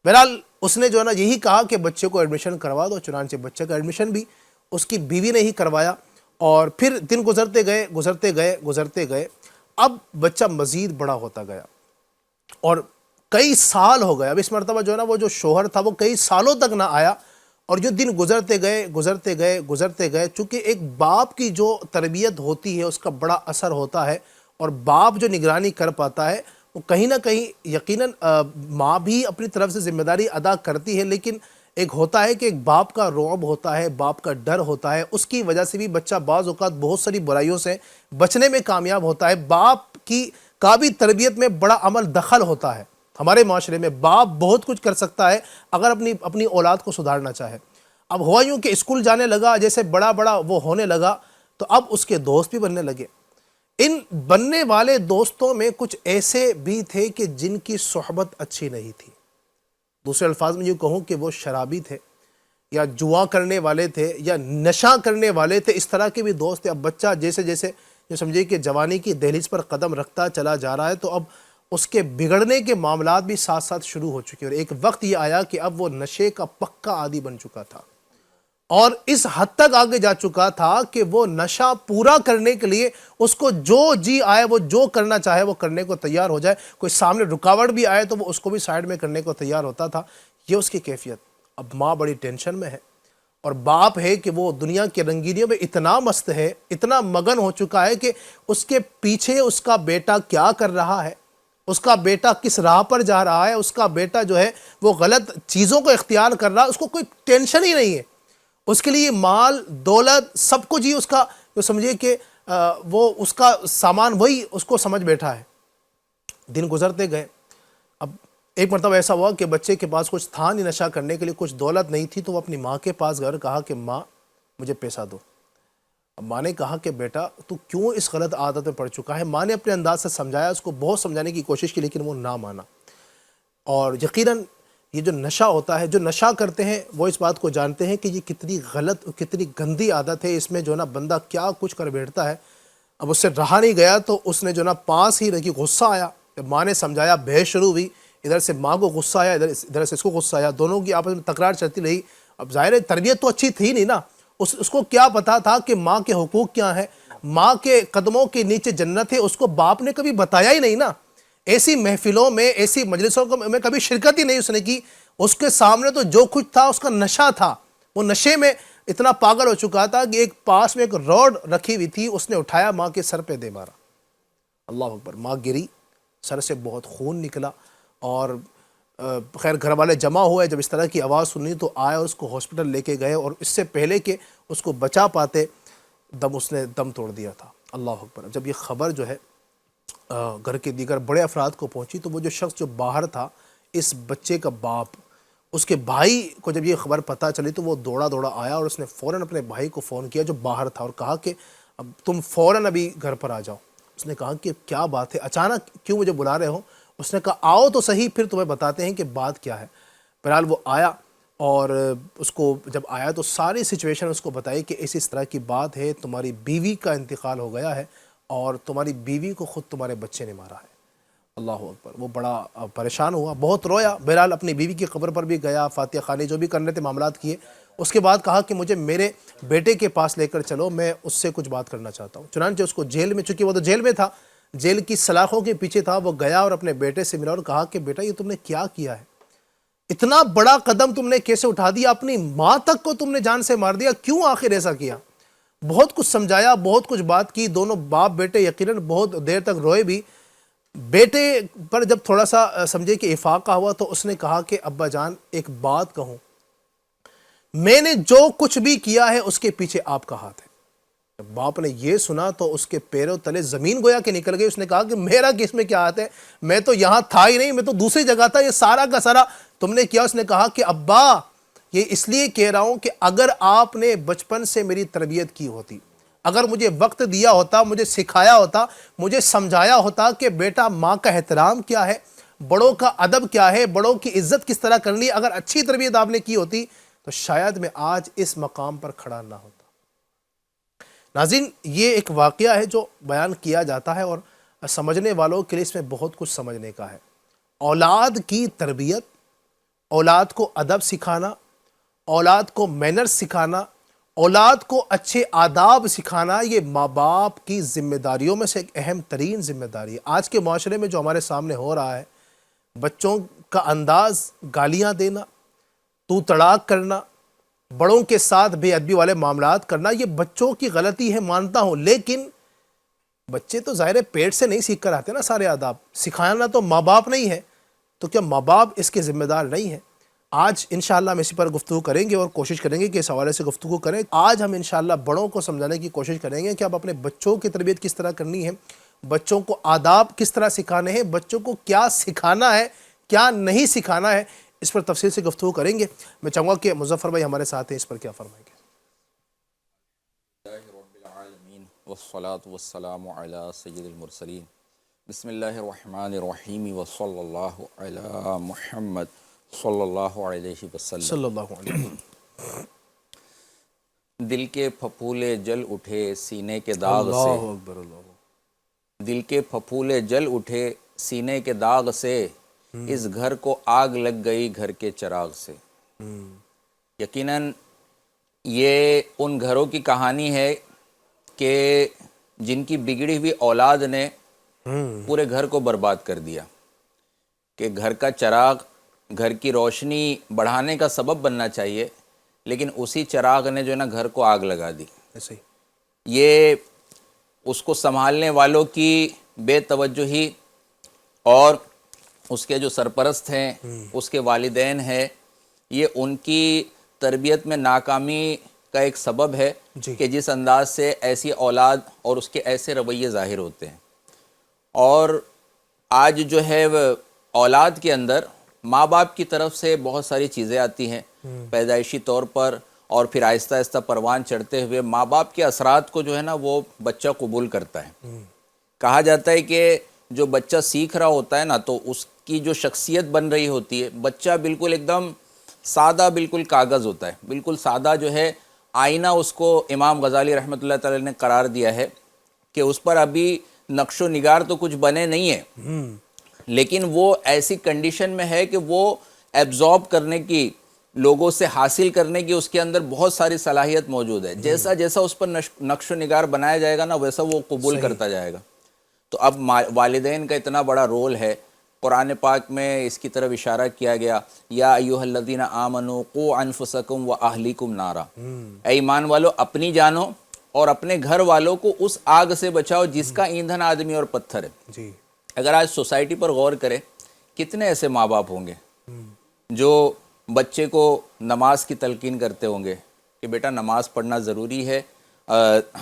بہرحال اس نے جو ہے نا یہی کہا کہ بچے کو ایڈمیشن کروا دو. چنانچہ بچے کا ایڈمیشن بھی اس کی بیوی نے ہی کروایا. اور پھر دن گزرتے گئے. اب بچہ مزید بڑا ہوتا گیا اور کئی سال ہو گئے. اب اس مرتبہ جو ہے نا وہ جو شوہر تھا وہ کئی سالوں تک نہ آیا, اور جو دن گزرتے گئے چونکہ ایک باپ کی جو تربیت ہوتی ہے اس کا بڑا اثر ہوتا ہے, اور باپ جو نگرانی کر پاتا ہے وہ کہیں نہ کہیں یقیناً ماں بھی اپنی طرف سے ذمہ داری ادا کرتی ہے, لیکن ایک ہوتا ہے کہ ایک باپ کا رعب ہوتا ہے, باپ کا ڈر ہوتا ہے, اس کی وجہ سے بھی بچہ بعض اوقات بہت ساری برائیوں سے بچنے میں کامیاب ہوتا ہے. باپ کا بھی تربیت میں بڑا عمل دخل ہوتا ہے. ہمارے معاشرے میں باپ بہت کچھ کر سکتا ہے اگر اپنی اولاد کو سدھارنا چاہے. اب ہوا یوں کہ اسکول جانے لگا, جیسے بڑا وہ ہونے لگا تو اب اس کے دوست بھی بننے لگے. ان بننے والے دوستوں میں کچھ ایسے بھی تھے کہ جن کی صحبت اچھی نہیں تھی. دوسرے الفاظ میں یوں کہوں کہ وہ شرابی تھے, یا جوا کرنے والے تھے, یا نشہ کرنے والے تھے, اس طرح کے بھی دوست تھے. اب بچہ جیسے جو سمجھے کہ جوانی کی دہلیز پر قدم رکھتا چلا جا رہا ہے, تو اب اس کے بگڑنے کے معاملات بھی ساتھ ساتھ شروع ہو چکے. اور ایک وقت یہ آیا کہ اب وہ نشے کا پکا عادی بن چکا تھا, اور اس حد تک آگے جا چکا تھا کہ وہ نشہ پورا کرنے کے لیے اس کو جو جی آئے, وہ جو کرنا چاہے وہ کرنے کو تیار ہو جائے. کوئی سامنے رکاوٹ بھی آئے تو وہ اس کو بھی سائیڈ میں کرنے کو تیار ہوتا تھا. یہ اس کی کیفیت. اب ماں بڑی ٹینشن میں ہے, اور باپ ہے کہ وہ دنیا کی رنگینیوں میں اتنا مست ہے, اتنا مگن ہو چکا ہے کہ اس کے پیچھے اس کا بیٹا کیا کر رہا ہے, اس کا بیٹا کس راہ پر جا رہا ہے, اس کا بیٹا جو ہے وہ غلط چیزوں کو اختیار کر رہا ہے, اس کو کوئی ٹینشن ہی نہیں ہے. اس کے لیے مال دولت سب کچھ ہی اس کا جو سمجھے کہ وہ اس کا سامان وہی اس کو سمجھ بیٹھا ہے. دن گزرتے گئے. اب ایک مرتبہ ایسا ہوا کہ بچے کے پاس کچھ تھا نہیں نشہ کرنے کے لیے, کچھ دولت نہیں تھی, تو وہ اپنی ماں کے پاس گھر کہا کہ ماں مجھے پیسہ دو. اب ماں نے کہا کہ بیٹا تو کیوں اس غلط عادت میں پڑ چکا ہے. ماں نے اپنے انداز سے سمجھایا, اس کو بہت سمجھانے کی کوشش کی, لیکن وہ نہ مانا. اور یقیناً یہ جو نشہ ہوتا ہے, جو نشہ کرتے ہیں وہ اس بات کو جانتے ہیں کہ یہ کتنی غلط, کتنی گندی عادت ہے. اس میں جو نا بندہ کیا کچھ کر بیٹھتا ہے. اب اس سے رہا نہیں گیا تو اس نے جو نا پاس ہی رکھی, غصہ آیا. جب ماں نے سمجھایا بحث شروع ہوئی, ادھر سے ماں کو غصہ آیا, ادھر سے اس کو غصہ آیا, دونوں کی آپس میں تکرار چلتی رہی. اب ظاہر ہے تربیت تو اچھی تھی نہیں نا, اس کو کیا پتا تھا کہ ماں کے حقوق کیا ہیں, ماں کے قدموں کے نیچے جنت ہے. اس کو باپ نے کبھی بتایا ہی نہیں نا. ایسی محفلوں میں, ایسی مجلسوں میں کبھی شرکت ہی نہیں اس نے کی. اس کے سامنے تو جو کچھ تھا اس کا نشہ تھا. وہ نشے میں اتنا پاگل ہو چکا تھا کہ ایک پاس میں ایک روڈ رکھی ہوئی تھی, اس نے اٹھایا ماں کے سر پہ دے مارا. اللہ اکبر. ماں گری, سر سے بہت خون نکلا. اور خیر گھر والے جمع ہوئے, جب اس طرح کی آواز سنی تو آئے, اس کو ہاسپٹل لے کے گئے, اور اس سے پہلے کہ اس کو بچا پاتے اس نے دم توڑ دیا تھا. اللہ اکبر. جب یہ خبر جو ہے گھر کے دیگر بڑے افراد کو پہنچی تو وہ جو شخص جو باہر تھا, اس بچے کا باپ, اس کے بھائی کو جب یہ خبر پتہ چلی تو وہ دوڑا دوڑا آیا اور اس نے فوراً اپنے بھائی کو فون کیا جو باہر تھا اور کہا کہ اب تم فوراً ابھی گھر پر آ جاؤ۔ اس نے کہا کہ کیا بات ہے، اچانک کیوں مجھے بلا رہے ہو؟ اس نے کہا آؤ تو صحیح، پھر تمہیں بتاتے ہیں کہ بات کیا ہے۔ بہرحال وہ آیا اور اس کو جب آیا تو ساری سچویشن اس کو بتائی کہ اس طرح کی بات ہے، تمہاری بیوی کا انتقال ہو گیا ہے اور تمہاری بیوی کو خود تمہارے بچے نے مارا ہے۔ اللہ اکبر۔ وہ بڑا پریشان ہوا، بہت رویا۔ بہرحال اپنی بیوی کی قبر پر بھی گیا، فاتحہ خوانی جو بھی کرنے تھے معاملات کیے۔ اس کے بعد کہا کہ مجھے میرے بیٹے کے پاس لے کر چلو، میں اس سے کچھ بات کرنا چاہتا ہوں۔ چنانچہ اس کو جیل میں، چونکہ وہ تو جیل میں تھا، جیل کی سلاخوں کے پیچھے تھا، وہ گیا اور اپنے بیٹے سے ملا اور کہا کہ بیٹا یہ تم نے کیا کیا ہے؟ اتنا بڑا قدم تم نے کیسے اٹھا دیا؟ اپنی ماں تک کو تم نے جان سے مار دیا، کیوں آخر ایسا کیا؟ بہت کچھ سمجھایا، بہت کچھ بات کی، دونوں باپ بیٹے یقیناً بہت دیر تک روئے بھی۔ بیٹے پر جب تھوڑا سا سمجھے کہ افاقہ ہوا تو اس نے کہا کہ ابا جان ایک بات کہوں، میں نے جو کچھ بھی کیا ہے اس کے پیچھے آپ کا ہاتھ ہے۔ جب باپ نے یہ سنا تو اس کے پیروں تلے زمین گویا کہ نکل گئی۔ اس نے کہا کہ میرا کس میں کیا ہاتھ ہے، میں تو یہاں تھا ہی نہیں، میں تو دوسری جگہ تھا، یہ سارا کا سارا تم نے کیا۔ اس نے کہا کہ ابا یہ اس لیے کہہ رہا ہوں کہ اگر آپ نے بچپن سے میری تربیت کی ہوتی، اگر مجھے وقت دیا ہوتا، مجھے سکھایا ہوتا، مجھے سمجھایا ہوتا کہ بیٹا ماں کا احترام کیا ہے، بڑوں کا ادب کیا ہے، بڑوں کی عزت کس طرح کرنی، اگر اچھی تربیت آپ نے کی ہوتی تو شاید میں آج اس مقام پر کھڑا نہ ہوتا۔ ناظرین، یہ ایک واقعہ ہے جو بیان کیا جاتا ہے اور سمجھنے والوں کے لیے اس میں بہت کچھ سمجھنے کا ہے۔ اولاد کی تربیت، اولاد کو ادب سکھانا، اولاد کو مینرز سکھانا، اولاد کو اچھے آداب سکھانا، یہ ماں باپ کی ذمہ داریوں میں سے ایک اہم ترین ذمہ داری ہے۔ آج کے معاشرے میں جو ہمارے سامنے ہو رہا ہے، بچوں کا انداز، گالیاں دینا، تو تڑاک کرنا، بڑوں کے ساتھ بے ادبی والے معاملات کرنا، یہ بچوں کی غلطی ہے، مانتا ہوں، لیکن بچے تو ظاہر ہے پیٹ سے نہیں سیکھ کر آتے نا سارے آداب، سکھانا تو ماں باپ نہیں ہے، تو کیا ماں باپ اس کے ذمہ دار نہیں ہیں؟ آج انشاءاللہ ہم اسی پر گفتگو کریں گے اور کوشش کریں گے کہ اس حوالے سے گفتگو کریں۔ آج ہم انشاءاللہ بڑوں کو سمجھانے کی کوشش کریں گے کہ اب اپنے بچوں کی تربیت کس طرح کرنی ہے، بچوں کو آداب کس طرح سکھانے ہیں، بچوں کو کیا سکھانا ہے، کیا نہیں سکھانا ہے، اس پر تفصیل سے گفتگو کریں گے۔ میں چاہوں گا کہ مظفر بھائی ہمارے ساتھ ہیں، اس پر کیا فرمائیں گے؟ رب العالمین والصلاة والسلام علی سید المرسلین، بسم اللہ الرحمن الرحیم وصلی اللہ علی محمد صلی اللہ علیہ وسلم۔ صلی اللہ علیہ وسلم۔ دل کے پھپھولے جل اٹھے سینے کے داغ سے، اللہ اکبر، اللہ۔ دل کے پھپھولے جل اٹھے سینے کے داغ سے، اس گھر کو آگ لگ گئی گھر کے چراغ سے۔ یقیناً یہ ان گھروں کی کہانی ہے کہ جن کی بگڑی ہوئی اولاد نے پورے گھر کو برباد کر دیا، کہ گھر کا چراغ گھر کی روشنی بڑھانے کا سبب بننا چاہیے، لیکن اسی چراغ نے جو ہے نا گھر کو آگ لگا دی۔ ایسے ہی یہ اس کو سنبھالنے والوں کی بے توجہی اور اس کے جو سرپرست ہیں، اس کے والدین ہیں، یہ ان کی تربیت میں ناکامی کا ایک سبب ہے کہ جس انداز سے ایسی اولاد اور اس کے ایسے رویے ظاہر ہوتے ہیں۔ اور آج جو ہے وہ اولاد کے اندر ماں باپ کی طرف سے بہت ساری چیزیں آتی ہیں پیدائشی طور پر، اور پھر آہستہ آہستہ پروان چڑھتے ہوئے ماں باپ کے اثرات کو جو ہے نا وہ بچہ قبول کرتا ہے۔ کہا جاتا ہے کہ جو بچہ سیکھ رہا ہوتا ہے نا تو اس کی جو شخصیت بن رہی ہوتی ہے، بچہ بالکل ایک دم سادہ، بالکل کاغذ ہوتا ہے، بالکل سادہ جو ہے آئینہ اس کو امام غزالی رحمۃ اللہ تعالی نے قرار دیا ہے کہ اس پر ابھی نقش و نگار تو کچھ بنے نہیں ہے، لیکن وہ ایسی کنڈیشن میں ہے کہ وہ ایبزارب کرنے کی، لوگوں سے حاصل کرنے کی اس کے اندر بہت ساری صلاحیت موجود ہے۔ جیسا جیسا اس پر نقش و نگار بنایا جائے گا نا ویسا وہ قبول کرتا جائے گا۔ تو اب والدین کا اتنا بڑا رول ہے، قرآن پاک میں اس کی طرف اشارہ کیا گیا، یا ایھا الذین آمنوا قوا انفسکم واہلیکم نارا، اے ایمان والو اپنی جانوں اور اپنے گھر والوں کو اس آگ سے بچاؤ جس کا ایندھن آدمی اور پتھر ہے۔ جی۔ اگر آج سوسائٹی پر غور کرے، کتنے ایسے ماں باپ ہوں گے جو بچے کو نماز کی تلقین کرتے ہوں گے کہ بیٹا نماز پڑھنا ضروری ہے۔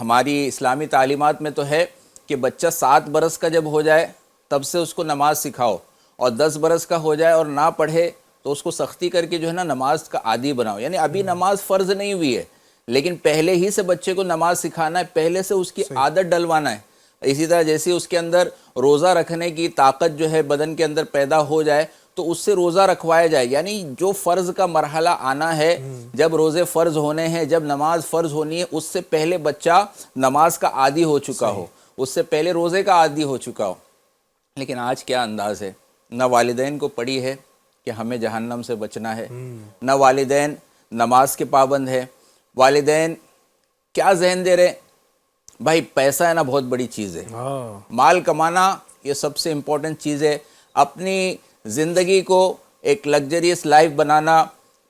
ہماری اسلامی تعلیمات میں تو ہے کہ بچہ 7 برس کا جب ہو جائے تب سے اس کو نماز سکھاؤ، اور 10 برس کا ہو جائے اور نہ پڑھے تو اس کو سختی کر کے جو ہے نا نماز کا عادی بناؤ. یعنی ابھی نماز فرض نہیں ہوئی ہے لیکن پہلے ہی سے بچے کو نماز سکھانا ہے, پہلے سے اس کی عادت ڈلوانا ہے. اسی طرح جیسے اس کے اندر روزہ رکھنے کی طاقت جو ہے بدن کے اندر پیدا ہو جائے تو اس سے روزہ رکھوایا جائے. یعنی جو فرض کا مرحلہ آنا ہے, جب روزے فرض ہونے ہیں, جب نماز فرض ہونی ہے, اس سے پہلے بچہ نماز کا عادی ہو چکا ہو, اس سے پہلے روزے کا عادی ہو چکا ہو. لیکن آج کیا انداز ہے, نہ والدین کو پڑی ہے کہ ہمیں جہنم سے بچنا ہے, نہ والدین نماز کے پابند ہے. والدین کیا ذہن دے رہے, بھائی پیسہ ہے نا بہت بڑی چیز ہے, مال کمانا یہ سب سے امپورٹنٹ چیز ہے. اپنی زندگی کو ایک لگزریس لائف بنانا,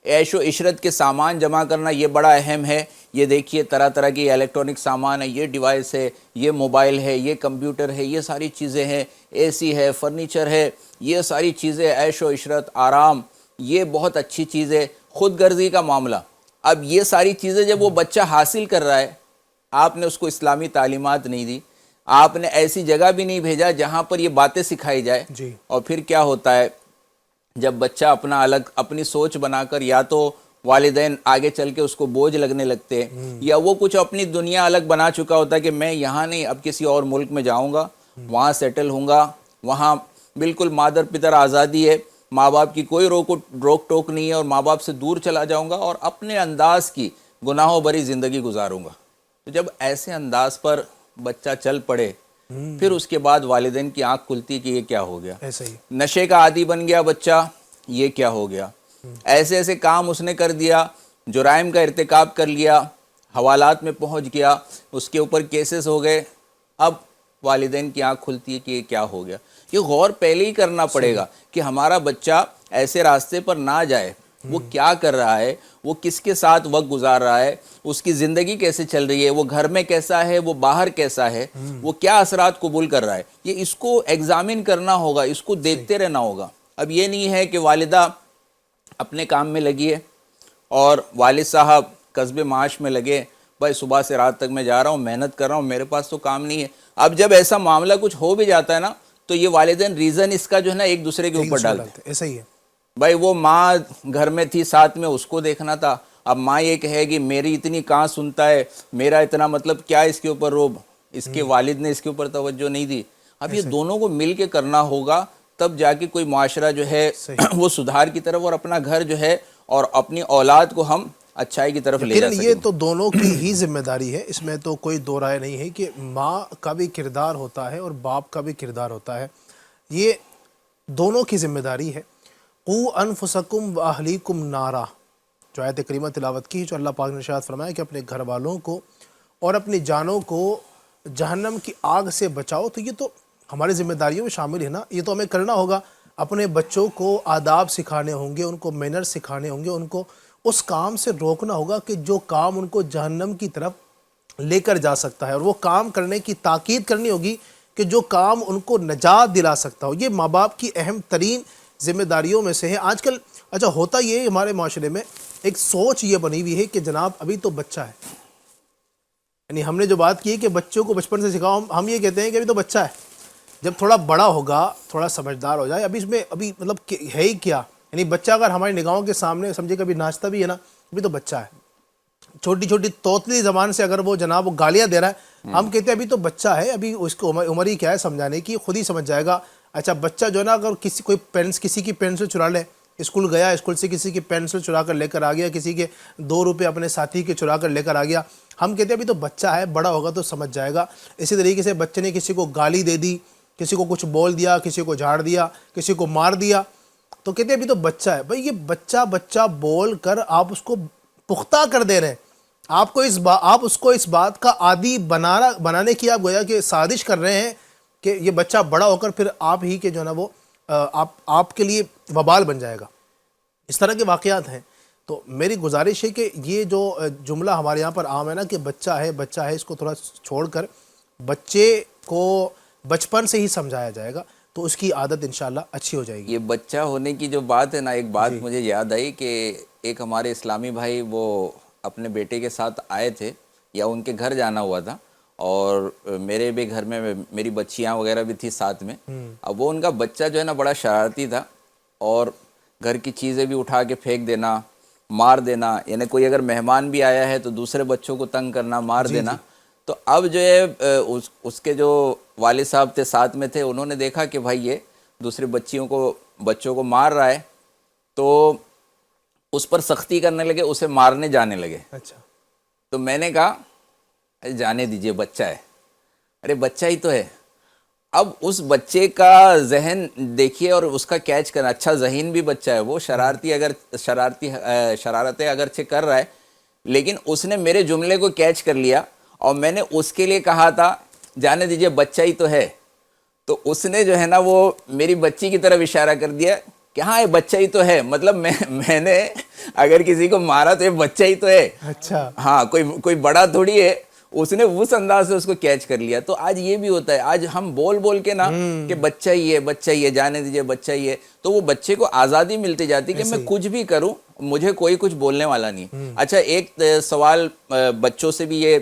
عیش و عشرت کے سامان جمع کرنا یہ بڑا اہم ہے. یہ دیکھیے طرح طرح کی الیکٹرانک سامان ہے, یہ ڈیوائس ہے, یہ موبائل ہے, یہ کمپیوٹر ہے, یہ ساری چیزیں ہیں, اے سی ہے, فرنیچر ہے, یہ ساری چیزیں, عیش و عشرت, آرام, یہ بہت اچھی چیز ہے. خود غرضی کا معاملہ, اب یہ ساری چیزیں جب وہ بچہ حاصل کر رہا ہے, آپ نے اس کو اسلامی تعلیمات نہیں دی, آپ نے ایسی جگہ بھی نہیں بھیجا جہاں پر یہ باتیں سکھائی جائے. اور پھر کیا ہوتا ہے, جب بچہ اپنا الگ اپنی سوچ بنا کر, یا تو والدین آگے چل کے اس کو بوجھ لگنے لگتے ہیں, یا وہ کچھ اپنی دنیا الگ بنا چکا ہوتا ہے کہ میں یہاں نہیں اب کسی اور ملک میں جاؤں گا, وہاں سیٹل ہوں گا, وہاں بالکل مادر پتر آزادی ہے, ماں باپ کی کوئی روک ٹوک نہیں ہے, اور ماں باپ سے دور چلا جاؤں گا اور اپنے انداز کی گناہوں بھری زندگی گزاروں گا. تو جب ایسے انداز پر بچہ چل پڑے, پھر اس کے بعد والدین کی آنکھ کھلتی کہ یہ کیا ہو گیا, نشے کا عادی بن گیا بچہ, یہ کیا ہو گیا, ایسے ایسے کام اس نے کر دیا, جرائم کا ارتکاب کر لیا, حوالات میں پہنچ گیا, اس کے اوپر کیسز ہو گئے. اب والدین کی آنکھ کھلتی ہے کہ یہ کیا ہو گیا. یہ غور پہلے ہی کرنا پڑے گا کہ ہمارا بچہ ایسے راستے پر نہ جائے, وہ کیا کر رہا ہے, وہ کس کے ساتھ وقت گزار رہا ہے, اس کی زندگی کیسے چل رہی ہے, وہ گھر میں کیسا ہے, وہ باہر کیسا ہے, وہ کیا اثرات قبول کر رہا ہے. یہ اس کو ایگزامن کرنا ہوگا, اس کو دیکھتے رہنا ہوگا. اب یہ نہیں ہے کہ والدہ اپنے کام میں لگی ہے اور والد صاحب کسب معاش میں لگے, بھائی صبح سے رات تک میں جا رہا ہوں, محنت کر رہا ہوں, میرے پاس تو کام نہیں ہے. اب جب ایسا معاملہ کچھ ہو بھی جاتا ہے نا, تو یہ والدین ریزن اس کا جو ہے نا ایک دوسرے کے اوپر ڈالتے ہیں. ایسا ہی ہے بھائی وہ ماں گھر میں تھی, ساتھ میں اس کو دیکھنا تھا, اب ماں یہ کہے گی میری اتنی کہاں سنتا ہے, میرا اتنا مطلب کیا اس کے اوپر روب, اس کے والد نے اس کے اوپر توجہ نہیں دی. اب یہ دونوں کو مل کے کرنا ہوگا, تب جا کے کوئی معاشرہ جو ہے وہ سدھار کی طرف, اور اپنا گھر جو ہے اور اپنی اولاد کو ہم اچھائی کی طرف لے جا سکیں. یہ تو دونوں کی ہی ذمہ داری ہے, اس میں تو کوئی دو رائے نہیں ہے کہ ماں کا بھی کردار ہوتا ہے اور باپ کا بھی کردار ہوتا ہے. یہ دونوں کی ذمہ داری ہے. قو انفسکم و اہلیکم نارا, جو آیت کریمہ تلاوت کی, جو اللہ پاک نے ارشاد فرمایا کہ اپنے گھر والوں کو اور اپنی جانوں کو جہنم کی آگ سے بچاؤ. تو یہ تو ہماری ذمہ داریوں میں شامل ہے نا, یہ تو ہمیں کرنا ہوگا. اپنے بچوں کو آداب سکھانے ہوں گے, ان کو مینر سکھانے ہوں گے, ان کو اس کام سے روکنا ہوگا کہ جو کام ان کو جہنم کی طرف لے کر جا سکتا ہے, اور وہ کام کرنے کی تاکید کرنی ہوگی کہ جو کام ان کو نجات دلا سکتا ہو. یہ ماں باپ کی اہم ترین ذمہ داریوں میں سے ہے. آج کل اچھا ہوتا یہ ہے, ہمارے معاشرے میں ایک سوچ یہ بنی ہوئی ہے کہ جناب ابھی تو بچہ ہے, یعنی ہم نے جو بات کی ہے کہ بچوں کو بچپن سے سکھاؤ, ہم یہ کہتے ہیں کہ ابھی تو بچہ ہے, جب تھوڑا بڑا ہوگا, تھوڑا سمجھدار ہو جائے, ابھی اس میں ابھی مطلب ہے ہی کیا. یعنی بچہ اگر ہماری نگاہوں کے سامنے سمجھے کبھی ناچتا بھی ہے نا, ابھی تو بچہ ہے. چھوٹی چھوٹی توتلی زبان سے اگر وہ جناب وہ گالیاں دے رہا ہے, ہم کہتے ہیں ابھی تو بچہ ہے, ابھی اس کو عمر ہی کیا ہے سمجھانے کی, خود ہی سمجھ جائے گا. اچھا بچہ جو ہے نا, اگر کسی کی پینسل چرا لے, اسکول گیا, اسکول سے کسی کی پینسل چرا کر لے کر آ گیا, کسی کے 2 روپے اپنے ساتھی کے چرا کر لے کر آ گیا, ہم کہتے ہیں ابھی تو بچہ ہے, بڑا ہوگا تو سمجھ جائے گا. اسی طریقے سے بچے نے کسی کو گالی دے دی, کسی کو کچھ بول دیا, کسی کو جھاڑ دیا, کسی کو مار دیا, تو کہتے ہیں ابھی تو بچہ ہے. بھئی یہ بچہ بول کر آپ اس کو پختہ کر دے رہے ہیں, آپ اس کو اس بات کا عادی بنانے کی آپ گویا کہ سازش کر رہے ہیں کہ یہ بچہ بڑا ہو کر پھر آپ ہی کے جو ہے نا وہ آپ کے لیے وبال بن جائے گا. اس طرح کے واقعات ہیں. تو میری گزارش ہے کہ یہ جو جملہ ہمارے یہاں پر عام ہے نا کہ بچہ ہے, اس کو تھوڑا چھوڑ کر بچے کو بچپن سے ہی سمجھایا جائے گا تو اس کی عادت انشاءاللہ اچھی ہو جائے گی. یہ بچہ ہونے کی جو بات ہے نا, ایک بات مجھے یاد آئی کہ ایک ہمارے اسلامی بھائی وہ اپنے بیٹے کے ساتھ آئے تھے, یا ان کے گھر جانا ہوا تھا, اور میرے بھی گھر میں میری بچیاں وغیرہ بھی تھی ساتھ میں. اب وہ ان کا بچہ جو ہے نا بڑا شرارتی تھا, اور گھر کی چیزیں بھی اٹھا کے پھینک دینا, مار دینا, یعنی کوئی اگر مہمان بھی آیا ہے تو دوسرے بچوں کو تنگ کرنا, مار دینا. تو اب جو ہے اس کے جو والد صاحب تھے ساتھ میں تھے, انہوں نے دیکھا کہ بھائی یہ دوسرے بچوں کو مار رہا ہے, تو اس پر سختی کرنے لگے, اسے مارنے جانے لگے. اچھا. تو میں نے کہا جانے دیجئے, بچہ ہے. ارے بچہ ہی تو ہے. اب اس بچے کا ذہن دیکھیے اور اس کا کیچ کرنا, اچھا ذہین بھی بچہ ہے وہ, شرارتیں اگرچہ کر رہا ہے, لیکن اس نے میرے جملے کو کیچ کر لیا, اور میں نے اس کے لیے کہا تھا جانے دیجئے بچہ ہی تو ہے. تو اس نے جو ہے نا وہ میری بچی کی طرف اشارہ کر دیا کہ ہاں یہ بچہ ہی تو ہے, مطلب میں نے اگر کسی کو مارا تو یہ بچہ ہی تو ہے. اچھا. ہاں, کوئی بڑا تھوڑی ہے. اس نے اس انداز سے اس کو کیچ کر لیا. تو آج یہ بھی ہوتا ہے, آج ہم بول کے نا کہ بچہ ہی ہے, جانے دیجئے بچہ ہی ہے, تو وہ بچے کو آزادی ملتی جاتی کہ میں کچھ بھی کروں, مجھے کوئی کچھ بولنے والا نہیں. اچھا, ایک سوال بچوں سے بھی, یہ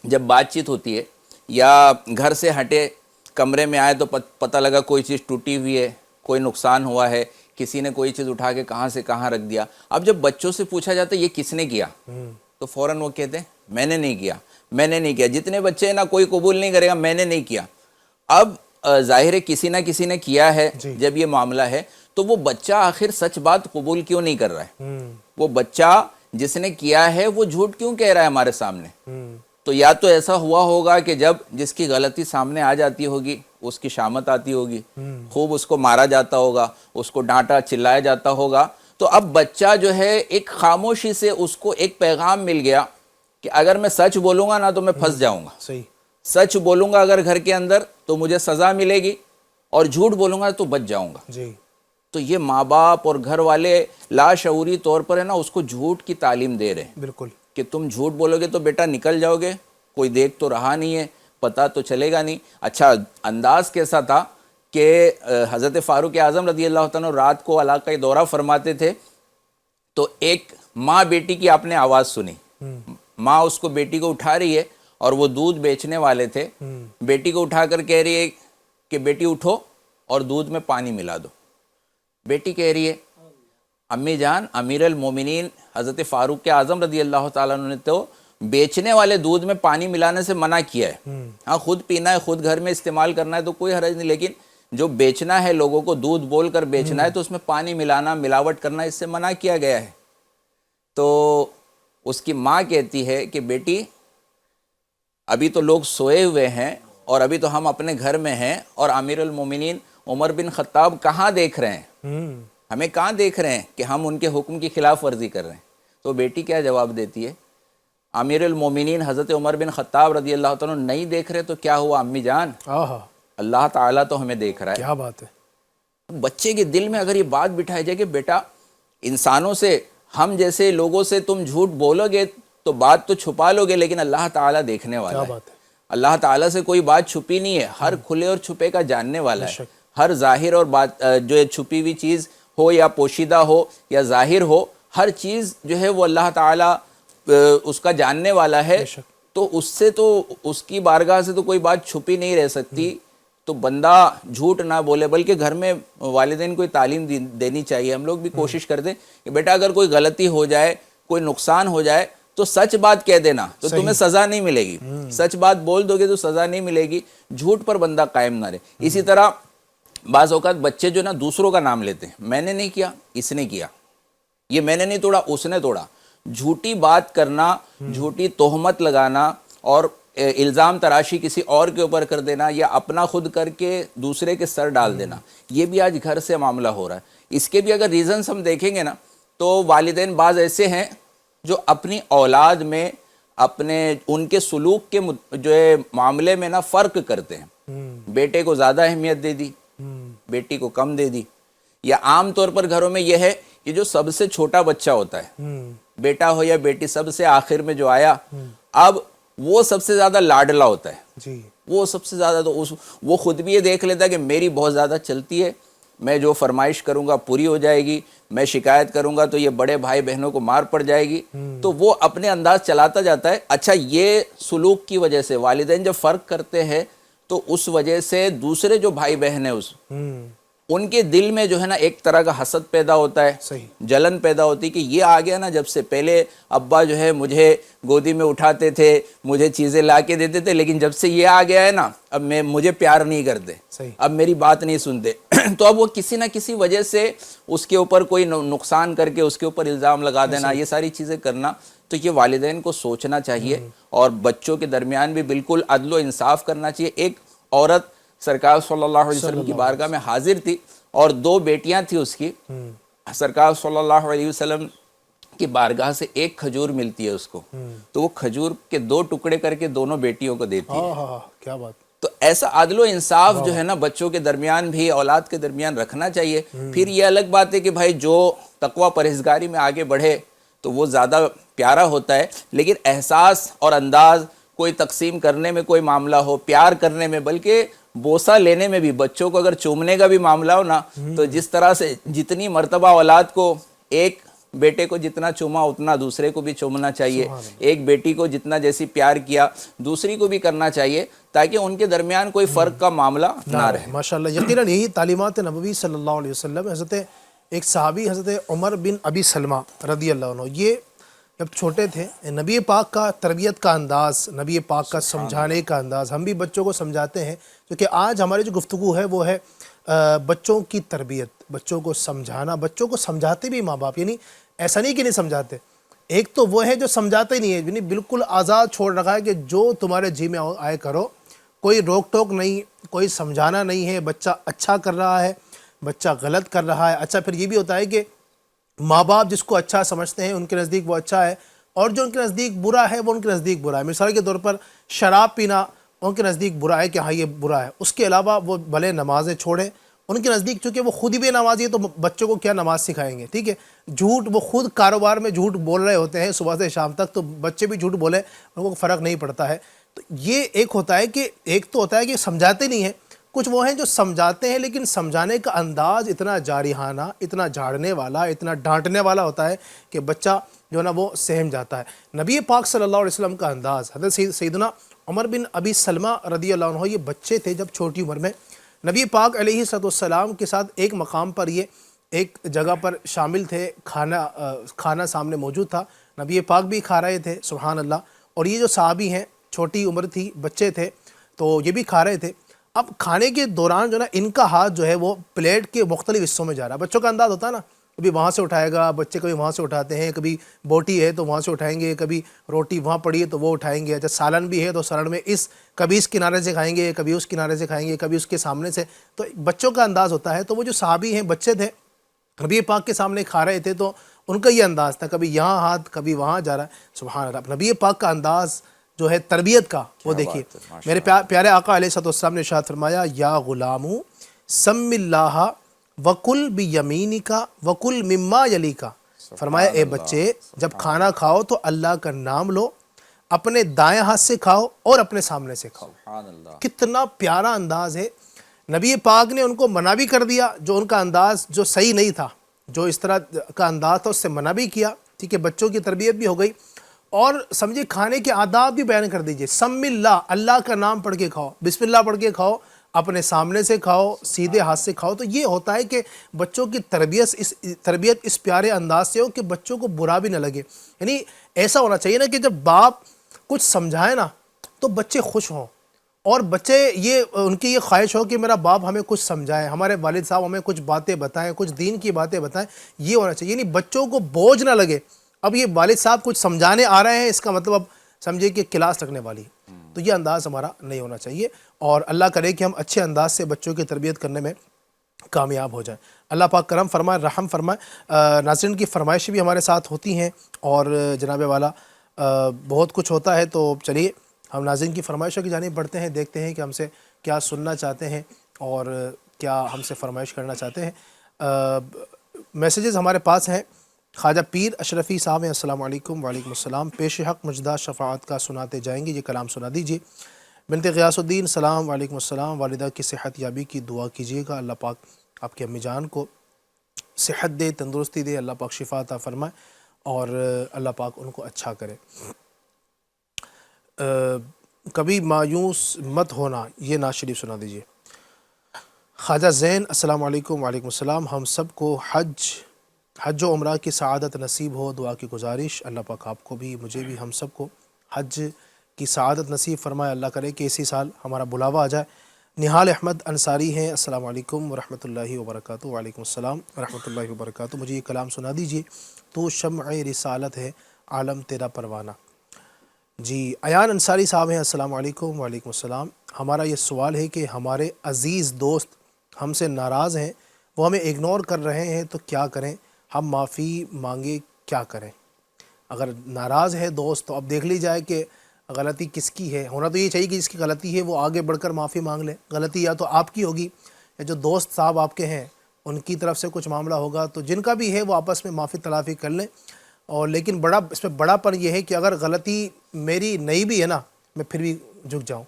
جب بات چیت ہوتی ہے یا گھر سے ہٹے کمرے میں آئے تو پتہ لگا کوئی چیز ٹوٹی ہوئی ہے, کوئی نقصان ہوا ہے, کسی نے کوئی چیز اٹھا کے کہاں سے کہاں رکھ دیا. اب جب بچوں سے پوچھا جاتا ہے یہ کس نے کیا, تو فوراً وہ کہتے ہیں میں نے نہیں کیا, میں نے نہیں کیا. جتنے بچے ہیں نا, کوئی قبول نہیں کرے گا میں نے نہیں کیا. اب ظاہر ہے کسی نہ کسی نے کیا ہے. جب یہ معاملہ ہے تو وہ بچہ آخر سچ بات قبول کیوں نہیں کر رہا ہے؟ وہ بچہ جس نے کیا ہے وہ جھوٹ کیوں کہہ رہا ہے ہمارے سامنے؟ تو یا تو ایسا ہوا ہوگا کہ جب جس کی غلطی سامنے آ جاتی ہوگی اس کی شامت آتی ہوگی, خوب اس کو مارا جاتا ہوگا, اس کو ڈانٹا چلایا جاتا ہوگا. تو اب بچہ جو ہے ایک خاموشی سے اس کو ایک پیغام مل گیا کہ اگر میں سچ بولوں گا نا تو میں پھنس جاؤں گا, صحیح. سچ بولوں گا اگر گھر کے اندر تو مجھے سزا ملے گی, اور جھوٹ بولوں گا تو بچ جاؤں گا. جی. تو یہ ماں باپ اور گھر والے لاشعوری طور پر ہے نا اس کو جھوٹ کی تعلیم دے رہے ہیں. بالکل. کہ تم جھوٹ بولو گے تو بیٹا نکل جاؤ گے, کوئی دیکھ تو رہا نہیں ہے, پتہ تو چلے گا نہیں. اچھا, انداز کیسا تھا کہ حضرت فاروق اعظم رضی اللہ تعالیٰ رات کو علاقہ دورہ فرماتے تھے, تو ایک ماں بیٹی کی آپ نے آواز سنی. ماں اس کو بیٹی کو اٹھا رہی ہے, اور وہ دودھ بیچنے والے تھے. بیٹی کو اٹھا کر کہہ رہی ہے کہ بیٹی اٹھو اور دودھ میں پانی ملا دو. بیٹی کہہ رہی ہے امی جان, امیر المومنین حضرت فاروق اعظم رضی اللہ تعالیٰ عنہ نے تو بیچنے والے دودھ میں پانی ملانے سے منع کیا ہے. ہاں, خود پینا ہے, خود گھر میں استعمال کرنا ہے تو کوئی حرج نہیں, لیکن جو بیچنا ہے لوگوں کو دودھ بول کر بیچنا ہے تو اس میں پانی ملانا, ملاوٹ کرنا, اس سے منع کیا گیا ہے. تو اس کی ماں کہتی ہے کہ بیٹی ابھی تو لوگ سوئے ہوئے ہیں, اور ابھی تو ہم اپنے گھر میں ہیں, اور امیر المومنین عمر بن خطاب کہاں دیکھ رہے ہیں, ہمیں کہاں دیکھ رہے ہیں کہ ہم ان کے حکم کی خلاف ورزی کر رہے ہیں. تو بیٹی کیا جواب دیتی ہے, امیر المومنین حضرت عمر بن خطاب رضی اللہ تعالیٰ نہیں دیکھ رہے تو کیا ہوا امی جان, اللہ تعالیٰ تو ہمیں دیکھ رہا ہے. کیا بات ہے. بچے کے دل میں اگر یہ بات بٹھائی جائے کہ بیٹا انسانوں سے, ہم جیسے لوگوں سے تم جھوٹ بولو گے تو بات تو چھپا لو گے, لیکن اللہ تعالیٰ دیکھنے والا ہے. اللہ تعالیٰ سے کوئی بات چھپی نہیں ہے, ہر کھلے اور چھپے کا جاننے والا ہے. ہر ظاہر اور بات جو چھپی ہوئی چیز ہو یا پوشیدہ ہو یا ظاہر ہو, ہر چیز جو ہے وہ اللہ تعالیٰ اس کا جاننے والا ہے. تو اس سے تو اس کی بارگاہ سے تو کوئی بات چھپی نہیں رہ سکتی. تو بندہ جھوٹ نہ بولے, بلکہ گھر میں والدین کو تعلیم دینی چاہیے. ہم لوگ بھی کوشش کرتے کہ بیٹا اگر کوئی غلطی ہو جائے, کوئی نقصان ہو جائے تو سچ بات کہہ دینا, تو تمہیں سزا نہیں ملے گی. سچ بات بول دو گے تو سزا نہیں ملے گی. جھوٹ پر بندہ قائم نہ رہے. اسی طرح بعض اوقات بچے جو نا دوسروں کا نام لیتے ہیں, میں نے نہیں کیا, اس نے کیا, یہ میں نے نہیں توڑا, اس نے توڑا. جھوٹی بات کرنا, جھوٹی تہمت لگانا, اور الزام تراشی کسی اور کے اوپر کر دینا, یا اپنا خود کر کے دوسرے کے سر ڈال دینا, یہ بھی آج گھر سے معاملہ ہو رہا ہے. اس کے بھی اگر ریزنز ہم دیکھیں گے نا, تو والدین بعض ایسے ہیں جو اپنی اولاد میں اپنے ان کے سلوک کے جو ہے معاملے میں نا فرق کرتے ہیں. بیٹے کو زیادہ اہمیت دے دی, بیٹی کو کم دے دی. یا عام طور پر گھروں میں یہ ہے کہ جو سب سے چھوٹا بچہ ہوتا ہے, بیٹا ہو یا بیٹی, سب سے آخر میں جو آیا, اب وہ سب سے زیادہ لاڈلا ہوتا ہے. وہ سب سے زیادہ, تو وہ خود بھی یہ دیکھ لیتا ہے کہ میری بہت زیادہ چلتی ہے, میں جو فرمائش کروں گا پوری ہو جائے گی, میں شکایت کروں گا تو یہ بڑے بھائی بہنوں کو مار پڑ جائے گی. تو وہ اپنے انداز چلاتا جاتا ہے. اچھا, یہ سلوک کی وجہ سے والدین جب فرق کرتے ہیں تو اس وجہ سے دوسرے جو بھائی بہن ہیں ان کے دل میں جو ہے نا ایک طرح کا حسد پیدا ہوتا ہے، صحیح، جلن پیدا ہوتی کہ یہ آ گیا نا، جب سے پہلے ابا جو ہے مجھے گودی میں اٹھاتے تھے، مجھے چیزیں لا کے دیتے تھے، لیکن جب سے یہ آ گیا ہے نا اب مجھے پیار نہیں کرتے، صحیح، اب میری بات نہیں سنتے تو اب وہ کسی نہ کسی وجہ سے اس کے اوپر کوئی نقصان کر کے اس کے اوپر الزام لگا دینا، یہ ساری چیزیں کرنا، تو یہ والدین کو سوچنا چاہیے اور بچوں کے درمیان بھی بالکل عدل و انصاف کرنا چاہیے۔ ایک عورت سرکار صلی اللہ علیہ وسلم کی بارگاہ میں حاضر تھی اور 2 بیٹیاں تھیں اس کی، سرکار صلی اللہ علیہ وسلم کی بارگاہ سے ایک کھجور ملتی ہے اس کو، تو وہ کھجور کے 2 ٹکڑے کر کے دونوں بیٹیوں کو دیتی ہے۔ ہاں، کیا بات، تو ایسا عدل و انصاف جو ہے نا بچوں کے درمیان بھی، اولاد کے درمیان رکھنا چاہیے۔ پھر یہ الگ بات ہے کہ بھائی جو تقوی پرہیزگاری میں آگے بڑھے تو وہ زیادہ پیارا ہوتا ہے، لیکن احساس اور انداز، کوئی تقسیم کرنے میں کوئی معاملہ ہو، پیار کرنے میں، بلکہ بوسہ لینے میں بھی، بچوں کو اگر چومنے کا بھی معاملہ ہو نا، تو جس طرح سے جتنی مرتبہ اولاد کو ایک بیٹے کو جتنا چوما اتنا دوسرے کو بھی چومنا چاہیے، ایک بیٹی کو جتنا جیسی پیار کیا دوسری کو بھی کرنا چاہیے، تاکہ ان کے درمیان کوئی فرق کا معاملہ نہ رہے۔ ماشاءاللہ، یقیناً یہی تعلیمات نبوی صلی اللہ علیہ وسلم۔ حضرت ایک صحابی حضرت عمر بن ابی سلمہ رضی اللہ عنہ، یہ جب چھوٹے تھے، نبی پاک کا تربیت کا انداز، نبی پاک کا سمجھانے کا انداز، ہم بھی بچوں کو سمجھاتے ہیں، کیونکہ آج ہماری جو گفتگو ہے وہ ہے بچوں کی تربیت، بچوں کو سمجھانا۔ بچوں کو سمجھاتے بھی ماں باپ، یعنی ایسا نہیں کہ نہیں سمجھاتے، ایک تو وہ ہے جو سمجھاتے ہی نہیں ہے، یعنی بالکل آزاد چھوڑ رکھا ہے کہ جو تمہارے جی میں آئے کرو، کوئی روک ٹوک نہیں، کوئی سمجھانا نہیں ہے، بچہ اچھا کر رہا ہے، بچہ غلط کر رہا ہے۔ اچھا، پھر یہ بھی ہوتا ہے کہ ماں باپ جس کو اچھا سمجھتے ہیں ان کے نزدیک وہ اچھا ہے، اور جو ان کے نزدیک برا ہے وہ ان کے نزدیک برا ہے۔ مثال کے طور پر شراب پینا ان کے نزدیک برا ہے کہ ہاں یہ برا ہے، اس کے علاوہ وہ بھلے نمازیں چھوڑیں، ان کے نزدیک چونکہ وہ خود ہی بے نمازی ہے تو بچوں کو کیا نماز سکھائیں گے، ٹھیک ہے۔ جھوٹ، وہ خود کاروبار میں جھوٹ بول رہے ہوتے ہیں صبح سے شام تک، تو بچے بھی جھوٹ بولیں ان کو فرق نہیں پڑتا ہے۔ تو یہ ایک ہوتا ہے کہ ایک تو ہوتا ہے کہ سمجھاتے نہیں ہیں، کچھ وہ ہیں جو سمجھاتے ہیں لیکن سمجھانے کا انداز اتنا جارحانہ، اتنا جھاڑنے والا، اتنا ڈانٹنے والا ہوتا ہے کہ بچہ جو ہے نا وہ سہم جاتا ہے۔ نبی پاک صلی اللہ علیہ وسلم کا انداز، حضرت سیدنا عمر بن ابی سلمہ رضی اللہ عنہ، یہ بچے تھے جب چھوٹی عمر میں، نبی پاک علیہ السلام کے ساتھ ایک مقام پر، یہ ایک جگہ پر شامل تھے، کھانا سامنے موجود تھا، نبی پاک بھی کھا رہے تھے، سبحان اللہ، اور یہ جو صحابی ہیں، چھوٹی عمر تھی، بچے تھے، تو یہ بھی کھا رہے تھے۔ اب کھانے کے دوران جو ہے نا ان کا ہاتھ جو ہے وہ پلیٹ کے مختلف حصوں میں جا رہا ہے۔ بچوں کا انداز ہوتا ہے نا، کبھی وہاں سے اٹھائے گا، بچے کبھی وہاں سے اٹھاتے ہیں، کبھی بوٹی ہے تو وہاں سے اٹھائیں گے، کبھی روٹی وہاں پڑی ہے تو وہ اٹھائیں گے، اچھا سالن بھی ہے تو سالن میں کبھی اس کنارے سے کھائیں گے، کبھی اس کنارے سے کھائیں گے، کبھی اس کے سامنے سے، تو بچوں کا انداز ہوتا ہے۔ تو وہ جو صحابی ہیں، بچے تھے، نبی پاک کے سامنے کھا رہے تھے، تو ان کا یہ انداز تھا، کبھی یہاں ہاتھ کبھی وہاں جا رہا ہے، سبحان اللہ۔ نبی پاک کا انداز جو ہے تربیت کا، وہ دیکھیے، میرے پیارے آقا علیہ السلام نے ارشاد فرمایا، یا غلام سم اللہ وکل بیمینک وکل مما یلیک، فرمایا اے بچے جب کھانا کھاؤ تو اللہ کا نام لو، اپنے دائیں ہاتھ سے کھاؤ اور اپنے سامنے سے کھاؤ۔ سبحان اللہ، کتنا پیارا انداز ہے۔ نبی پاک نے ان کو منع بھی کر دیا، جو ان کا انداز جو صحیح نہیں تھا، جو اس طرح کا انداز تھا اس سے منع بھی کیا، ٹھیک ہے، بچوں کی تربیت بھی ہو گئی، اور سمجھے کھانے کے آداب بھی بیان کر دیجئے۔ سم اللہ، اللہ کا نام پڑھ کے کھاؤ، بسم اللہ پڑھ کے کھاؤ، اپنے سامنے سے کھاؤ، سیدھے ہاتھ سے کھاؤ۔ تو یہ ہوتا ہے کہ بچوں کی تربیت اس پیارے انداز سے ہو کہ بچوں کو برا بھی نہ لگے۔ یعنی ایسا ہونا چاہیے نا کہ جب باپ کچھ سمجھائے نا تو بچے خوش ہوں، اور بچے ان کی یہ خواہش ہو کہ میرا باپ ہمیں کچھ سمجھائے، ہمارے والد صاحب ہمیں کچھ باتیں بتائیں، کچھ دین کی باتیں بتائیں، یہ ہونا چاہیے۔ یعنی بچوں کو بوجھ نہ لگے، اب یہ والد صاحب کچھ سمجھانے آ رہے ہیں، اس کا مطلب اب سمجھے کہ کلاس لگنے والی ہے، تو یہ انداز ہمارا نہیں ہونا چاہیے، اور اللہ کرے کہ ہم اچھے انداز سے بچوں کی تربیت کرنے میں کامیاب ہو جائیں۔ اللہ پاک کرم فرمائے، رحم فرمائے۔ ناظرین کی فرمائشیں بھی ہمارے ساتھ ہوتی ہیں، اور جناب والا بہت کچھ ہوتا ہے، تو چلیے ہم ناظرین کی فرمائشوں کی جانب بڑھتے ہیں، دیکھتے ہیں کہ ہم سے کیا سننا چاہتے ہیں اور کیا ہم سے فرمائش کرنا چاہتے ہیں۔ میسیجز ہمارے پاس ہیں۔ خواجہ پیر اشرفی صاحب ہیں، السلام علیکم۔ وعلیکم السلام۔ پیش حق مجدہ شفاعت کا سناتے جائیں گے، یہ کلام سنا دیجیے۔ بنت غیاث الدین، سلام، وعلیکم السلام۔ والدہ کی صحت یابی کی دعا کیجیے گا، اللہ پاک آپ کی امی جان کو صحت دے، تندرستی دے، اللہ پاک شفا عطا فرمائے، اور اللہ پاک ان کو اچھا کرے۔ کبھی مایوس مت ہونا، یہ نعت شریف سنا دیجیے۔ خواجہ زین السلام علیکم. وعلیکم السلام. ہم سب کو حج و عمرہ کی سعادت نصیب ہو، دعا کی گزارش. اللہ پاک آپ کو بھی، مجھے بھی، ہم سب کو حج کی سعادت نصیب فرمائے. اللہ کرے کہ اسی سال ہمارا بلاوا آ جائے. نہال احمد انصاری ہیں. السلام علیکم ورحمۃ اللہ وبرکاتہ. وعلیکم السلام ورحمۃ اللہ وبرکاتہ. مجھے یہ کلام سنا دیجیے. تو شمع رسالت ہے، عالم تیرا پروانہ. جی ایان انصاری صاحب ہیں. السلام علیکم. وعلیکم السلام. ہمارا یہ سوال ہے کہ ہمارے عزیز دوست ہم سے ناراض ہیں، وہ ہمیں اگنور کر رہے ہیں، تو کیا کریں؟ ہم معافی مانگے کیا کریں؟ اگر ناراض ہے دوست تو اب دیکھ لی جائے کہ غلطی کس کی ہے. ہونا تو یہ چاہیے کہ جس کی غلطی ہے وہ آگے بڑھ کر معافی مانگ لے. غلطی یا تو آپ کی ہوگی یا جو دوست صاحب آپ کے ہیں ان کی طرف سے کچھ معاملہ ہوگا، تو جن کا بھی ہے وہ آپس میں معافی تلافی کر لیں. اور لیکن اس میں بڑا پن یہ ہے کہ اگر غلطی میری نہیں بھی ہے نا، میں پھر بھی جھک جاؤں.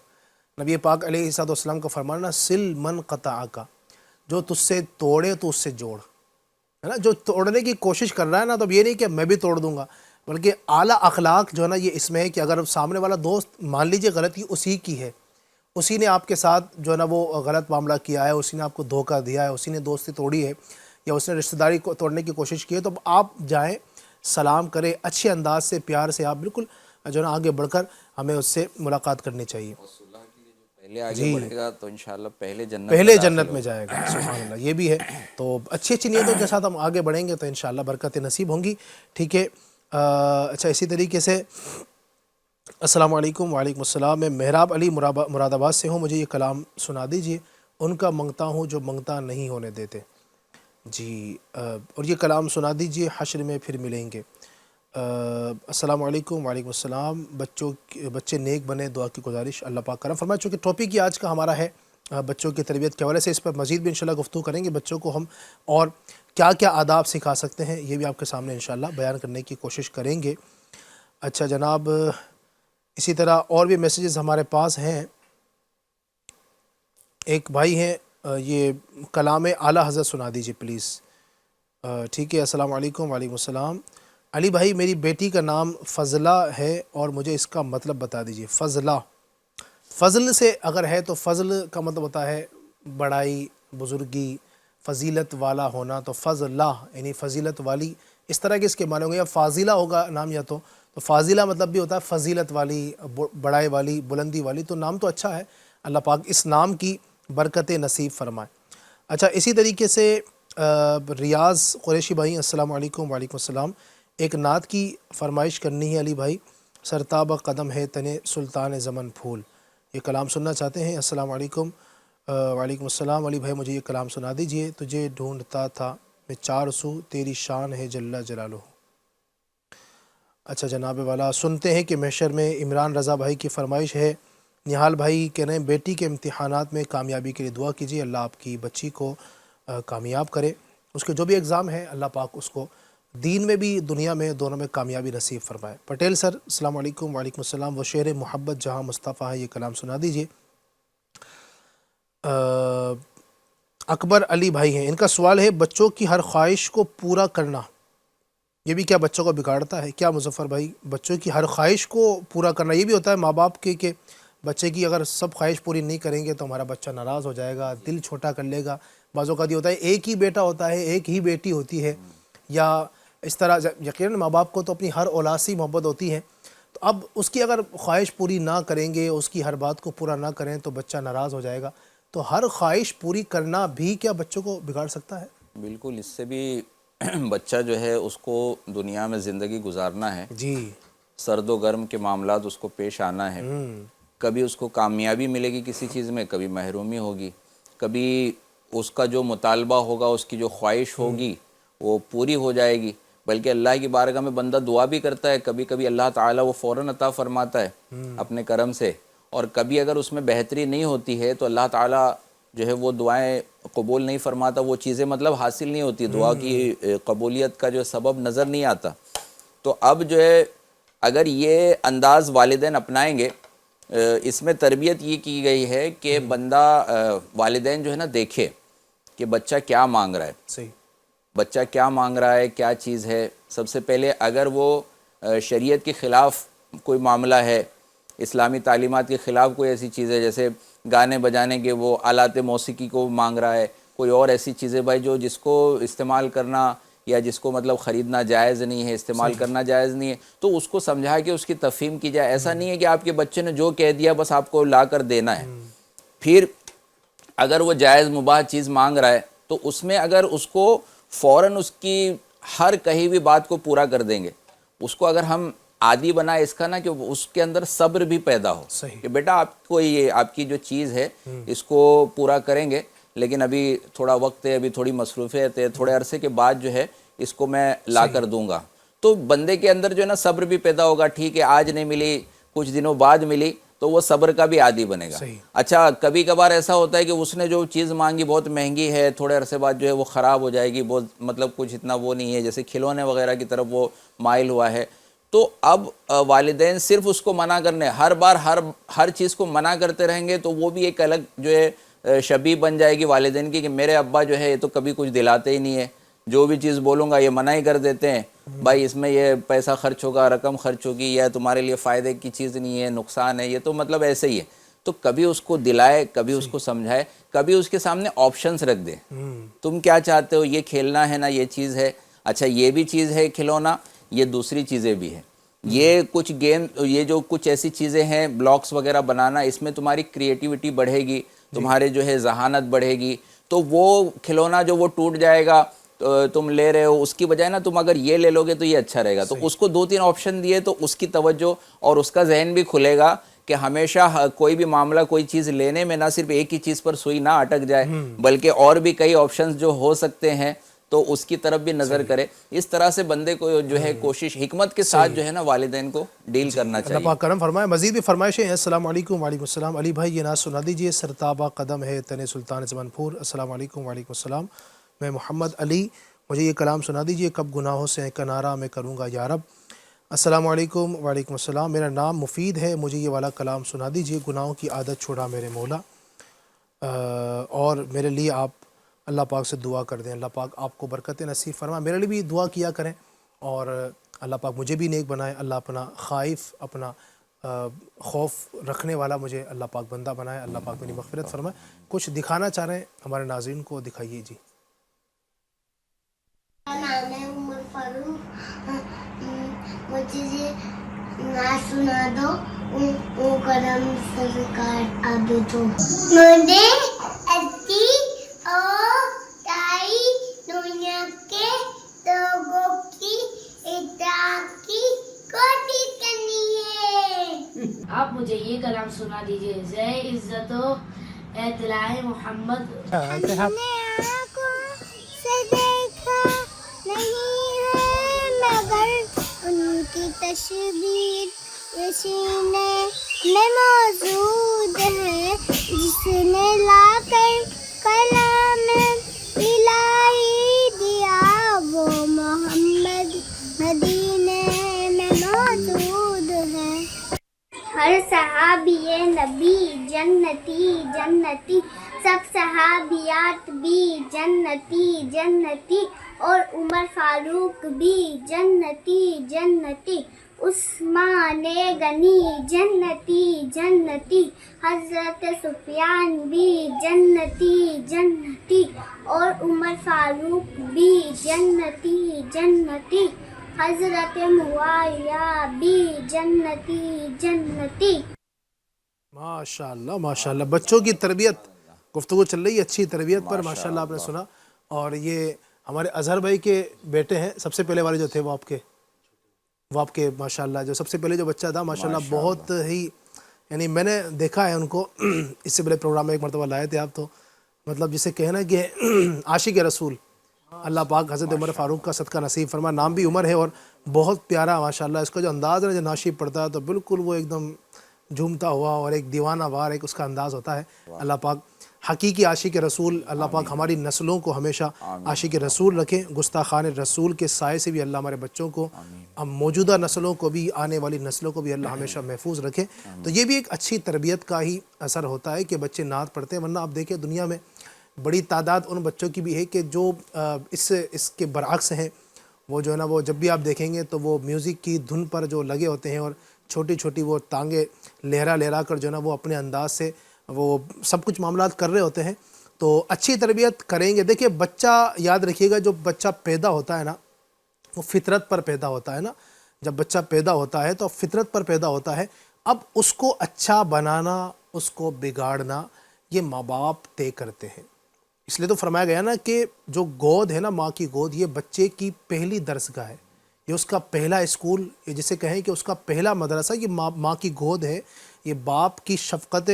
نبی پاک علیہ الصلوۃ والسلام کا فرمانا سل من قطعک، جو تجھ سے توڑے تو اس سے جوڑ، ہے نا. جو توڑنے کی کوشش کر رہا ہے نا، تو اب یہ نہیں کہ میں بھی توڑ دوں گا، بلکہ اعلیٰ اخلاق جو ہے نا یہ اس میں ہے کہ اگر سامنے والا دوست مان لیجئے غلطی اسی کی ہے، اسی نے آپ کے ساتھ جو ہے نا وہ غلط معاملہ کیا ہے، اسی نے آپ کو دھوکہ دیا ہے، اسی نے دوستی توڑی ہے یا اس نے رشتہ داری کو توڑنے کی کوشش کی ہے، تو اب آپ جائیں، سلام کریں، اچھے انداز سے پیار سے آپ بالکل جو ہے نا آگے بڑھ کر ہمیں اس سے ملاقات کرنی چاہیے. پہلے آگے بڑھے گا تو انشاءاللہ پہلے جنت میں جائے گا. سبحان اللہ. یہ بھی ہے. تو اچھی اچھی نیتوں کے ساتھ ہم آگے بڑھیں گے تو انشاءاللہ برکتیں نصیب ہوں گی. ٹھیک ہے. اچھا اسی طریقے سے السلام علیکم. وعلیکم السلام. میں محراب علی مراد آباد سے ہوں. مجھے یہ کلام سنا دیجئے. ان کا منگتا ہوں جو منگتا نہیں ہونے دیتے. جی اور یہ کلام سنا دیجئے. حشر میں پھر ملیں گے. السلام علیکم. وعلیکم السلام. بچے نیک بنے، دعا کی گزارش. اللہ پاک کرم فرمائے. چونکہ ٹاپک یہ آج کا ہمارا ہے بچوں کی تربیت کے حوالے سے، اس پر مزید بھی انشاءاللہ گفتگو کریں گے. بچوں کو ہم اور کیا کیا آداب سکھا سکتے ہیں یہ بھی آپ کے سامنے انشاءاللہ بیان کرنے کی کوشش کریں گے. اچھا جناب، اسی طرح اور بھی میسیجز ہمارے پاس ہیں. ایک بھائی ہیں، یہ کلام اعلیٰ حضرت سنا دیجیے پلیز. ٹھیک ہے. السلام علیکم. وعلیکم السلام. علی بھائی، میری بیٹی کا نام فضلہ ہے اور مجھے اس کا مطلب بتا دیجیے. فضلہ، فضل سے اگر ہے تو فضل کا مطلب ہوتا ہے بڑائی، بزرگی، فضیلت والا ہونا. تو فضلہ یعنی فضیلت والی، اس طرح کے اس کے معنی ہوں گے. یا فاضلہ ہوگا نام، یا تو فاضلہ مطلب بھی ہوتا ہے فضیلت والی، بڑائی والی، بلندی والی. تو نام تو اچھا ہے. اللہ پاک اس نام کی برکت نصیب فرمائے. اچھا اسی طریقے سے ریاض قریشی بھائی، السلام علیکم. وعلیکم السلام. ایک نعت کی فرمائش کرنی ہے علی بھائی. سرتاب قدم ہے تنے سلطان زمن پھول. یہ کلام سننا چاہتے ہیں. السلام علیکم. وعلیکم السلام. علی بھائی مجھے یہ کلام سنا دیجئے. تجھے ڈھونڈتا تھا میں چار سو، تیری شان ہے جل جلالہ. اچھا جناب والا، سنتے ہیں کہ محشر میں عمران رضا بھائی کی فرمائش ہے. نہال بھائی کہہ رہے ہیں بیٹی کے امتحانات میں کامیابی کے لیے دعا کیجیے. اللہ آپ کی بچی کو کامیاب کرے. اس کے جو بھی اگزام ہے اللہ پاک اس کو دین میں بھی دنیا میں دونوں میں کامیابی نصیب فرمائے. پٹیل سر السلام علیکم. وعلیکم السلام. وہ شعر محبت جہاں مصطفیٰ ہے، یہ کلام سنا دیجیے. اکبر علی بھائی ہیں، ان کا سوال ہے بچوں کی ہر خواہش کو پورا کرنا یہ بھی کیا بچوں کو بگاڑتا ہے کیا؟ مظفر بھائی، بچوں کی ہر خواہش کو پورا کرنا یہ بھی ہوتا ہے ماں باپ کے کہ بچے کی اگر سب خواہش پوری نہیں کریں گے تو ہمارا بچہ ناراض ہو جائے گا، دل چھوٹا کر لے گا. بعض اوقات یہ ہوتا ہے ایک ہی بیٹا ہوتا ہے، ایک ہی بیٹی ہوتی ہے، یا اس طرح یقیناً ماں باپ کو تو اپنی ہر اولاد سے محبت ہوتی ہے. تو اب اس کی اگر خواہش پوری نہ کریں گے، اس کی ہر بات کو پورا نہ کریں تو بچہ ناراض ہو جائے گا. تو ہر خواہش پوری کرنا بھی کیا بچوں کو بگاڑ سکتا ہے؟ بالکل. اس سے بھی بچہ جو ہے اس کو دنیا میں زندگی گزارنا ہے. جی، سرد و گرم کے معاملات اس کو پیش آنا ہے. کبھی اس کو کامیابی ملے گی کسی چیز میں، کبھی محرومی ہوگی. کبھی اس کا جو مطالبہ ہوگا، اس کی جو خواہش ہوگی وہ پوری ہو جائے گی. بلکہ اللہ کی بارگاہ میں بندہ دعا بھی کرتا ہے، کبھی کبھی اللہ تعالیٰ وہ فوراً عطا فرماتا ہے اپنے کرم سے. اور کبھی اگر اس میں بہتری نہیں ہوتی ہے تو اللہ تعالیٰ جو ہے وہ دعائیں قبول نہیں فرماتا، وہ چیزیں مطلب حاصل نہیں ہوتی، دعا کی قبولیت کا جو سبب نظر نہیں آتا. تو اب جو ہے اگر یہ انداز والدین اپنائیں گے، اس میں تربیت یہ کی گئی ہے کہ بندہ والدین جو ہے نا دیکھے کہ بچہ کیا مانگ رہا ہے. صحیح. بچہ کیا مانگ رہا ہے، کیا چیز ہے. سب سے پہلے اگر وہ شریعت کے خلاف کوئی معاملہ ہے، اسلامی تعلیمات کے خلاف کوئی ایسی چیز ہے، جیسے گانے بجانے کے وہ آلات موسیقی کو مانگ رہا ہے، کوئی اور ایسی چیزیں بھائی جو جس کو استعمال کرنا یا جس کو مطلب خریدنا جائز نہیں ہے، استعمال کرنا جائز نہیں ہے، تو اس کو سمجھا کے اس کی تفہیم کی جائے۔ ایسا نہیں ہے کہ آپ کے بچے نے جو کہہ دیا بس آپ کو لا کر دینا ہے۔ پھر اگر وہ جائز مباح چیز مانگ رہا ہے تو اس میں اگر اس کو فوراً اس کی ہر کہی ہوئی بات کو پورا کر دیں گے، اس کو اگر ہم عادی بنائے اس کا نا کہ اس کے اندر صبر بھی پیدا ہو کہ بیٹا آپ کو یہ آپ کی جو چیز ہے اس کو پورا کریں گے، لیکن ابھی تھوڑا وقت ہے، ابھی تھوڑی مصروفیت ہے، تھوڑے عرصے کے بعد جو ہے اس کو میں لا کر دوں گا، تو بندے کے اندر جو ہے نا صبر بھی پیدا ہوگا۔ ٹھیک ہے آج نہیں ملی، کچھ دنوں بعد ملی تو وہ صبر کا بھی عادی بنے گا۔ اچھا کبھی کبھار ایسا ہوتا ہے کہ اس نے جو چیز مانگی بہت مہنگی ہے، تھوڑے عرصے بعد جو ہے وہ خراب ہو جائے گی، بہت مطلب کچھ اتنا وہ نہیں ہے، جیسے کھلونے وغیرہ کی طرف وہ مائل ہوا ہے، تو اب والدین صرف اس کو منع کرنے، ہر بار ہر چیز کو منع کرتے رہیں گے تو وہ بھی ایک الگ جو ہے شبیہ بن جائے گی والدین کی کہ میرے ابا جو ہے یہ تو کبھی کچھ دلاتے ہی نہیں ہے، جو بھی چیز بولوں گا یہ منع ہی کر دیتے ہیں، بھائی اس میں یہ پیسہ خرچ ہوگا، رقم خرچ ہوگی، یا تمہارے لیے فائدے کی چیز نہیں ہے، نقصان ہے، یہ تو مطلب ایسے ہی ہے۔ تو کبھی اس کو دلائے، کبھی اس کو سمجھائے، کبھی اس کے سامنے آپشنز رکھ دے، تم کیا چاہتے ہو، یہ کھیلنا ہے نا، یہ چیز ہے، اچھا یہ بھی چیز ہے کھلونا، یہ دوسری چیزیں بھی ہیں، یہ کچھ گیم، یہ جو کچھ ایسی چیزیں ہیں بلاکس وغیرہ بنانا، اس میں تمہاری کریٹیوٹی بڑھے گی، تمہارے جو ہے ذہانت بڑھے گی، تو وہ کھلونا جو وہ ٹوٹ جائے گا تم لے رہے ہو، اس کی بجائے نا تم اگر یہ لے لو گے تو یہ اچھا رہے گا، تو اس کو 2-3 آپشن دیے تو اس کی توجہ اور اس کا ذہن بھی کھلے گا کہ ہمیشہ کوئی بھی معاملہ، کوئی چیز لینے میں نہ صرف ایک ہی چیز پر سوئی نہ اٹک جائے، بلکہ اور بھی کئی آپشنز جو ہو سکتے ہیں تو اس کی طرف بھی نظر کرے۔ اس طرح سے بندے کو جو ہے کوشش حکمت کے ساتھ جو ہے نا والدین کو ڈیل کرنا چاہیے۔ اللہ پاک کرم فرمائے۔ مزید بھی فرمائشیں ہیں۔ السلام علیکم۔ وعلیکم السلام۔ علی بھائی یہ ناز سنا دیجئے، سرتابہ قدم ہے تن سلطان زمان پور۔ السلام علیکم۔ وعلیکم السلام۔ میں محمد علی، مجھے یہ کلام سنا دیجئے، کب گناہوں سے کنارہ میں کروں گا یا رب۔ السلام علیکم۔ وعلیکم السلام۔ میرا نام مفید ہے، مجھے یہ والا کلام سنا دیجئے، گناہوں کی عادت چھوڑا میرے مولا، اور میرے لیے آپ اللہ پاک سے دعا کر دیں، اللہ پاک آپ کو برکت نصیب فرمائے۔ میرے لیے بھی دعا کیا کریں اور اللہ پاک مجھے بھی نیک بنائے، اللہ اپنا خائف، اپنا خوف رکھنے والا مجھے اللہ پاک بندہ بنائے، اللہ پاک میری مغفرت فرمائے۔ کچھ دکھانا چاہ رہے ہیں ہمارے ناظرین کو، دکھائیے جی۔ نام ہے عمر فاروق، مجھے یہ نعت سنا دو، او کرم سرکار آدھو تو مجھے اتی اور تائی دنیا کے لوگوں کی اطاعت کی کوشش کرنی ہے۔ آپ مجھے یہ کلام سنا دیجئے، زے عزت و اطلاع محمد۔ ہم نے آنکھوں سے دیکھا نہیں ہے مگر ان کی تصویر یہ سینے میں موجود ہے، جس نے لا کر کلام الہی دیا وہ محمد مدینے میں موجود ہے۔ ہر صحابی نبی جنتی جنتی، سب صحابیات بھی جنتی جنتی، اور عمر فاروق بھی جنتی جنتی، عثمان غنی جنتی جنتی، حضرت سفیان بھی جنتی جنتی، اور عمر فاروق بھی جنتی جنتی، حضرت معاویہ بھی جنتی جنتی۔ ماشاءاللہ ماشاءاللہ، بچوں کی تربیت، گفتگو چل رہی ہے اچھی تربیت پر، ماشاءاللہ آپ نے سنا۔ اور یہ ہمارے اظہر بھائی کے بیٹے ہیں، سب سے پہلے والے جو تھے وہ آپ کے ماشاءاللہ جو سب سے پہلے جو بچہ تھا ماشاءاللہ بہت ہی، یعنی میں نے دیکھا ہے ان کو، اس سے پہلے پروگرام میں ایک مرتبہ لائے تھے آپ، تو مطلب جسے کہنا کہ عاشق رسول، اللہ پاک حضرت عمر فاروق کا صدقہ نصیب فرما۔ نام بھی عمر ہے اور بہت پیارا ماشاءاللہ، اس کا جو انداز ہے جو ناشیب پڑتا ہے تو بالکل وہ ایک دم جھومتا ہوا اور ایک دیوانہ وار ایک اس کا انداز ہوتا ہے۔ اللہ پاک حقیقی عاشق رسول، اللہ پاک ہماری نسلوں کو ہمیشہ عاشق رسول رکھیں، گستاخان رسول کے سائے سے بھی اللہ ہمارے بچوں کو، ہم موجودہ نسلوں کو بھی، آنے والی نسلوں کو بھی اللہ ہمیشہ محفوظ رکھے۔ تو یہ بھی ایک اچھی تربیت کا ہی اثر ہوتا ہے کہ بچے نعت پڑھتے ہیں، ورنہ آپ دیکھیں دنیا میں بڑی تعداد ان بچوں کی بھی ہے کہ جو اس کے برعکس ہیں، وہ جو ہے نا وہ جب بھی آپ دیکھیں گے تو وہ میوزک کی دھن پر جو لگے ہوتے ہیں اور چھوٹی چھوٹی وہ ٹانگیں لہرا لہرا کر جو ہے نا وہ اپنے انداز سے وہ سب کچھ معاملات کر رہے ہوتے ہیں، تو اچھی تربیت کریں گے. دیکھیے بچہ یاد رکھیے گا، جو بچہ پیدا ہوتا ہے نا وہ فطرت پر پیدا ہوتا ہے نا. جب بچہ پیدا ہوتا ہے تو فطرت پر پیدا ہوتا ہے. اب اس کو اچھا بنانا، اس کو بگاڑنا یہ ماں باپ طے کرتے ہیں. اس لیے تو فرمایا گیا نا کہ جو گود ہے نا، ماں کی گود، یہ بچے کی پہلی درسگاہ ہے، یہ اس کا پہلا اسکول، یہ جسے کہیں کہ اس کا پہلا مدرسہ یہ ماں کی گود ہے. یہ باپ کی شفقت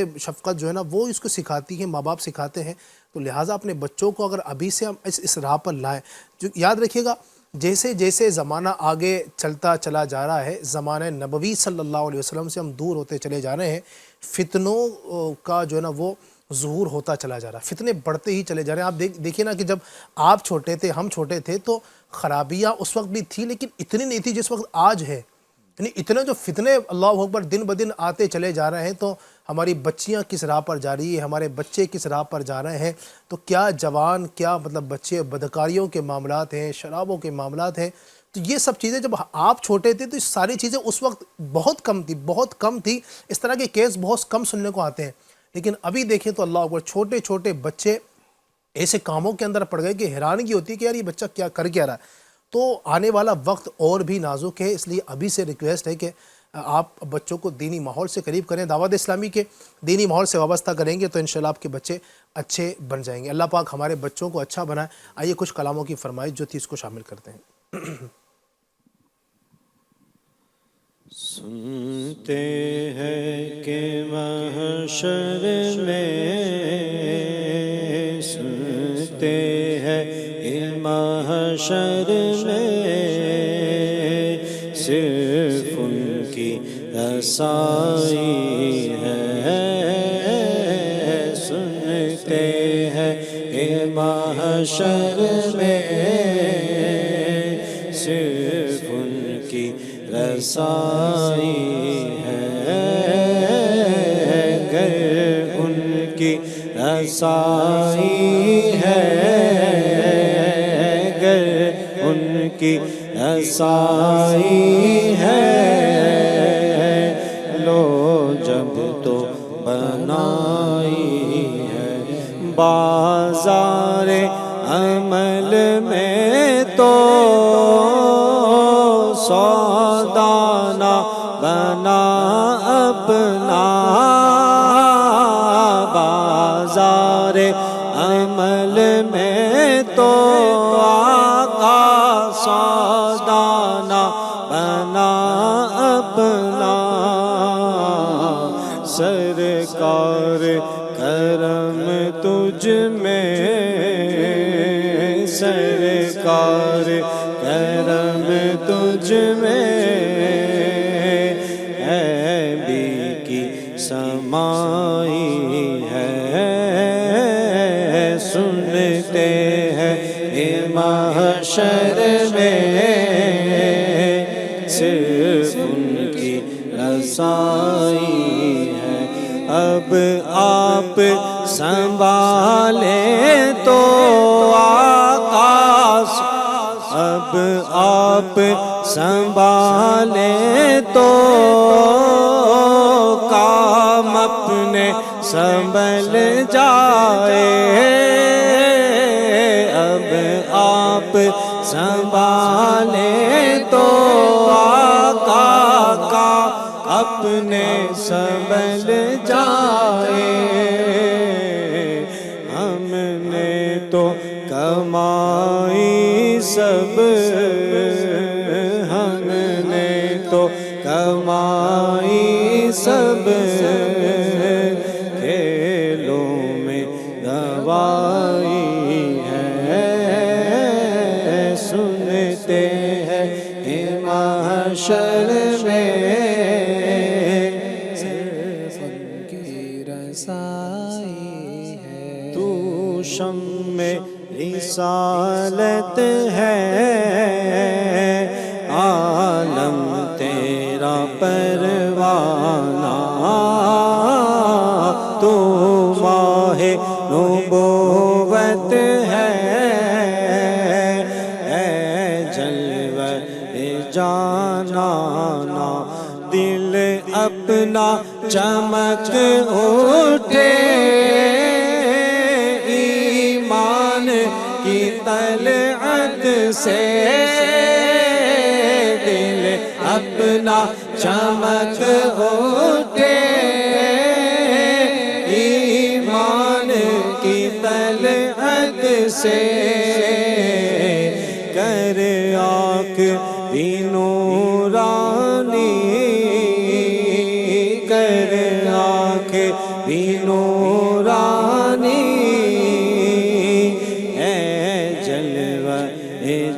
جو ہے نا وہ اس کو سکھاتی ہے، ماں باپ سکھاتے ہیں. تو لہٰذا اپنے بچوں کو اگر ابھی سے ہم اس راہ پر لائیں، جو یاد رکھیے گا جیسے جیسے زمانہ آگے چلتا چلا جا رہا ہے، زمانہ نبوی صلی اللہ علیہ وسلم سے ہم دور ہوتے چلے جا رہے ہیں، فتنوں کا جو ہے نا وہ ظہور ہوتا چلا جا رہا ہے، فتنے بڑھتے ہی چلے جا رہے ہیں. آپ دیکھیے نا کہ جب آپ چھوٹے تھے، ہم چھوٹے تھے، تو خرابیاں اس وقت بھی تھی لیکن اتنی نہیں تھی جس وقت آج ہے. یعنی اتنے جو فتنے اللہ اکبر دن بدن آتے چلے جا رہے ہیں، تو ہماری بچیاں کس راہ پر جا رہی ہیں، ہمارے بچے کس راہ پر جا رہے ہیں. تو کیا جوان، کیا مطلب بچے بدکاریوں کے معاملات ہیں، شرابوں کے معاملات ہیں. تو یہ سب چیزیں جب آپ چھوٹے تھے تو یہ ساری چیزیں اس وقت بہت کم تھی. اس طرح کے کیس بہت کم سننے کو آتے ہیں. لیکن ابھی دیکھیں تو اللہ اکبر چھوٹے چھوٹے بچے ایسے کاموں کے اندر پڑ گئے کہ حیرانگی ہوتی ہے کہ یار یہ بچہ کیا کر کیا رہا ہے. تو آنے والا وقت اور بھی نازک ہے، اس لیے ابھی سے ریکویسٹ ہے کہ آپ بچوں کو دینی ماحول سے قریب کریں، دعوت اسلامی کے دینی ماحول سے وابستہ کریں گے تو انشاءاللہ آپ کے بچے اچھے بن جائیں گے. اللہ پاک ہمارے بچوں کو اچھا بنائے. آئیے کچھ کلاموں کی فرمائش جو تھی اس کو شامل کرتے ہیں. سنتے ہیں کہ محشر میں، سنتے ہیں محشر میں صرف ان کی رسائی ہے. سنتے ہیں محشر میں صرف ان کی رسائی ہے. گر ان کی رسائی ہے، گر ان کی رسائی ہے. لو جب تو بنائی ہے بازار عمل میں، تو سودانہ بنا اپنا بازار عمل میں، تو آقا سودانہ بنا اپنا. سرکار کرم تجھ میں، سرکار کرم تجھ میں، عیبی کی سمائی ہے. سنتے ہیں محشر میں صرف ان کی رسائی ہے. اب آپ سنبھالیں تو آقا، اب آپ سنبھالیں تو کام اپنے سنبھل جائے. اب آپ سنبھالیں تو آقا کا اپنے سنبھل جائے. ہم نے تو کمائی سب، ہم نے تو کمائی سب، کھیلوں میں گوائی ہے. سنتے ہیں محشر میں صرف ان کی رسائی ہے. تو شمع رسالت ہے، عالم تیرا پروانہ. تو ماہ نبوت ہے، اے جلوہ جانانا. دل اپنے اپنا چمک اٹھے ایمان کی طلعت سے دل اپنا چمک اٹھے ایمان کی طلعت سے کر آنکھ بھی نورانی کر آنکھ بھی نورانی اے جلوہ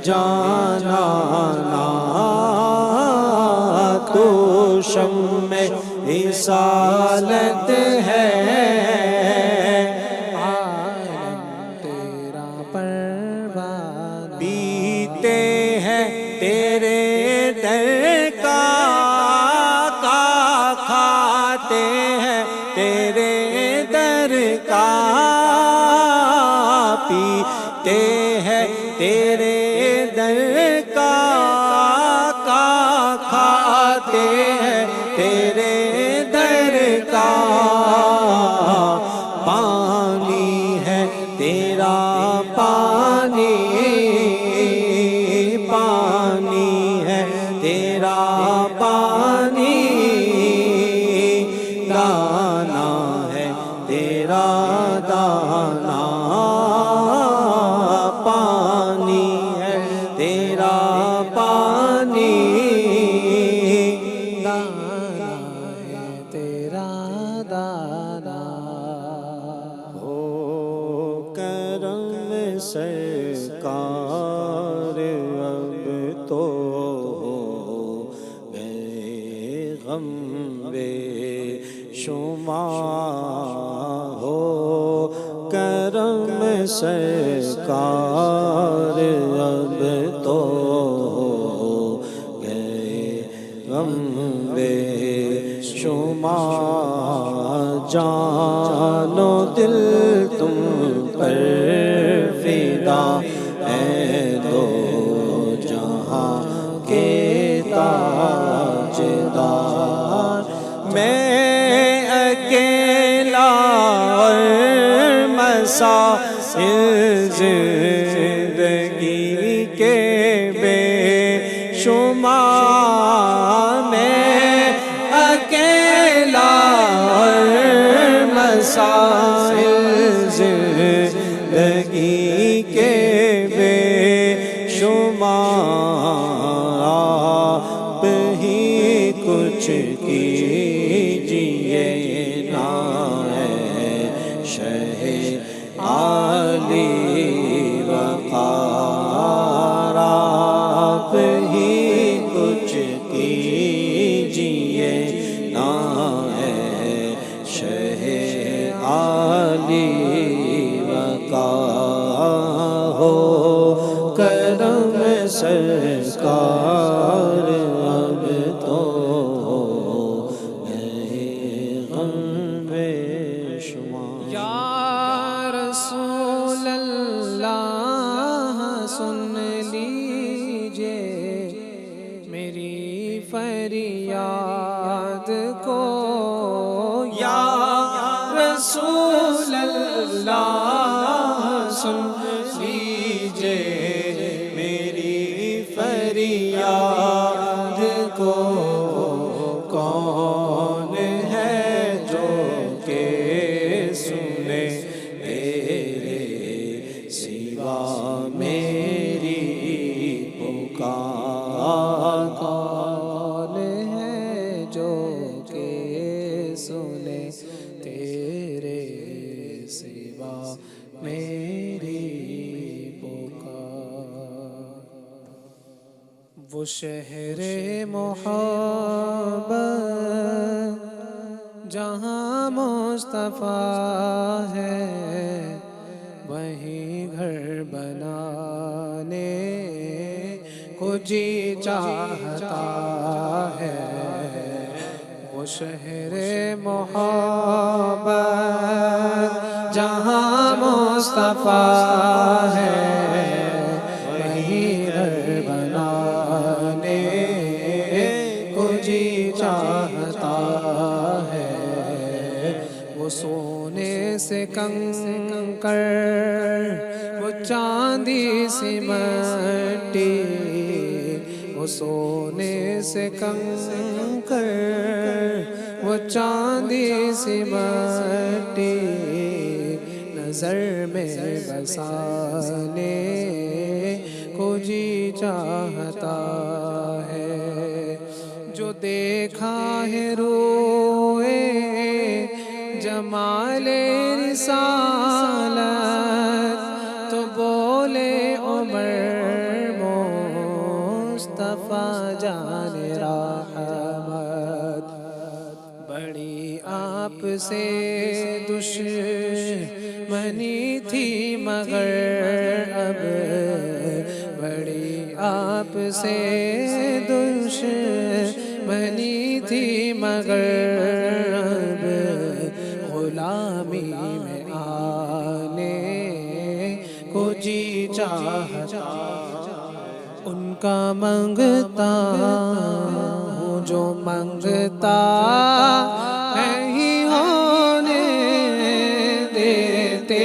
جانانا تو شمع رسالت ہے تیرا پروانہ پیتے ہیں تیرے در کا کھاتے ہیں تیرے در کا پیتے ہیں تیرے در کا کھاتے ہیں تیرے در کا پانی ہے تیرا پانی پانی ہے تیرا پانی دانا ہے تیرا دانا پانی ہے تیرا پانی دانا ہے تیرا دانا ہو کرم سرکار اب تو ہو گئے غم بے شمار ہو کرم سرکار اب تو ہو گئے غم بے شمار جان و دل تم پر فدا ہے دو جہاں کے تاجدار میں اکیلا اور مسائل زندگی کے بے شمار میں اکیلا اور مسائل زندگی کے بے شمار آپ ہی کچھ کیجئے نا ہے شہ عالی وقار آپ ہی کچھ کیجئے نا ہے شہ عالی وقار ہو کرم سرکار اب تو گئے غم بے شمار یا رسول اللہ سن لیجئے میری فریاد کو یا رسول اللہ سن لیجئے میری فریاد کو کون ہے جو کہ سنے تیرے سوا میری پکار کون ہے جو کہ سنے تیرے سوا میری پکار وہ شہر محبت جہاں مصطفیٰ ہے وہیں گھر بنانے کو جی چاہتا ہے وہ شہر محبت جہاں مصطفیٰ ہے وہیں گھر بنانے کو جی چاہتا وہ سونے سے کنکر وہ چاندی سی مٹی وہ سونے سے کنکر وہ چاندی سی مٹی نظر میں بسانے کو جی چاہتا ہے جو دیکھا ہے روئے جمال رسالت تو بولے عمر مصطفیٰ جان رحمت بڑی آپ سے دشمنی تھی مگر اب بڑی آپ سے دشمنی تھی مگر اب غلامی میں آنے کو جی چاہتا ان کا منگتا ہوں جو منگتا نہیں ہونے دیتے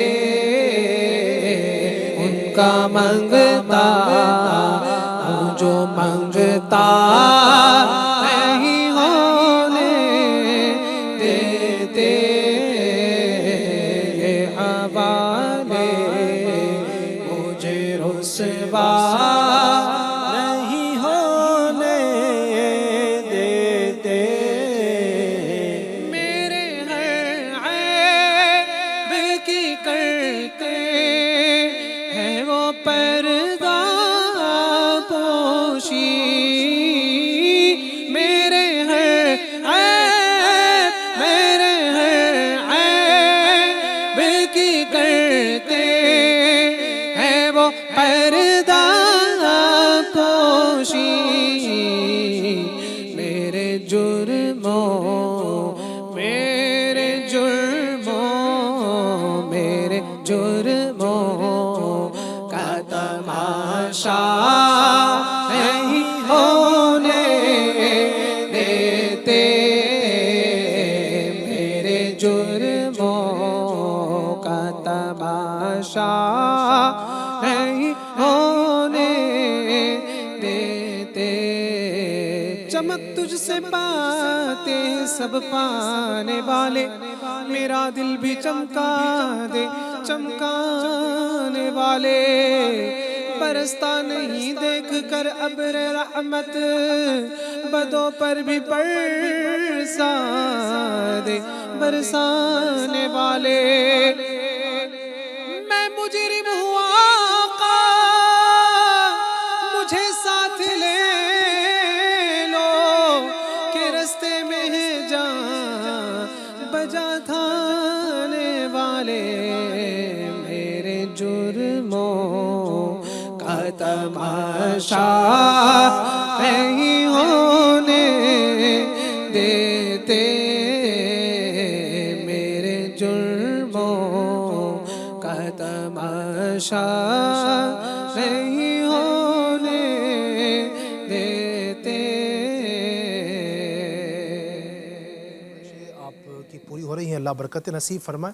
ان کا منگتا ہوں جو منگتا نہیں ہونے دیتے یہ حوالے مجھے رسوا نہیں ہونے دیتے میرے ہر عیب کی کرتے ہیں وہ پردہ پوشی میرے ہر عیب کی کرتے ہیں وہ پردہ پوشی میرے جرموں کا تماشا نہیں ہونے دیتے میرے جرموں کا تماشا نہیں ہونے دیتے چمک تجھ سے پاتے سب پانے والے میرا دل بھی چمکا دے چمکانے والے برستا نہیں دیکھ کر ابر رحمت بدوں پر بھی برسا دے برسانے والے میں مجرم ہوا آقا مجھے ساتھ لے لو کہ رستے میں ہے جان بجا تھانے والے میرے جرموں کا تماشا نہیں ہونے دیتے میرے جرموں کا تماشا نہیں ہونے دیتے آپ کی پوری ہو رہی ہیں، اللہ برکت نصیب فرمائے۔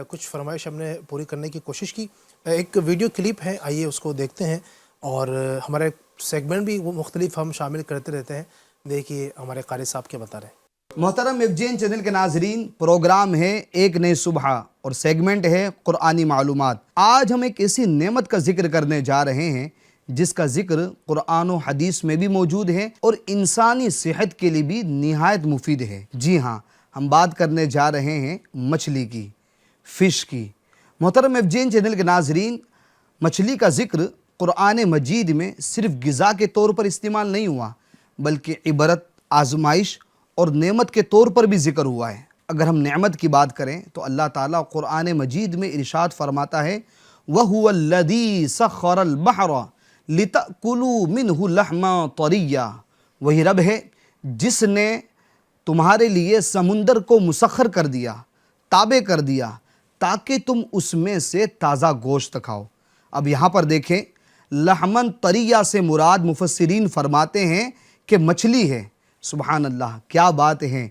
کچھ فرمائش ہم نے پوری کرنے کی کوشش کی۔ ایک ویڈیو کلپ ہے، آئیے اس کو دیکھتے ہیں، اور ہمارے سیگمنٹ بھی وہ مختلف ہم شامل کرتے رہتے ہیں۔ دیکھیے ہمارے قاری صاحب کیا بتا رہے ہیں۔ محترم ایف جی این چینل کے ناظرین، پروگرام ہے ایک نئی صبح اور سیگمنٹ ہے قرآنی معلومات۔ آج ہم ایک ایسی نعمت کا ذکر کرنے جا رہے ہیں جس کا ذکر قرآن و حدیث میں بھی موجود ہے اور انسانی صحت کے لیے بھی نہایت مفید ہے۔ جی ہاں، ہم بات کرنے جا رہے ہیں مچھلی کی، فش کی۔ محترم ایف جی این چینل کے ناظرین، مچھلی کا ذکر قرآن مجید میں صرف غذا کے طور پر استعمال نہیں ہوا، بلکہ عبرت، آزمائش اور نعمت کے طور پر بھی ذکر ہوا ہے۔ اگر ہم نعمت کی بات کریں تو اللہ تعالیٰ قرآن مجید میں ارشاد فرماتا ہے وَهُوَ الَّذِي سَخَّرَ الْبَحْرَ لِتَأْكُلُوا مِنْهُ لَحْمًا طَرِيًّا، وہی رب ہے جس نے تمہارے لیے سمندر کو مسخر کر دیا، تابع کر دیا، تاکہ تم اس میں سے تازہ گوشت کھاؤ۔ اب یہاں پر دیکھیں، لحمن طریہ سے مراد مفسرین فرماتے ہیں کہ مچھلی ہے۔ سبحان اللہ، کیا بات ہے۔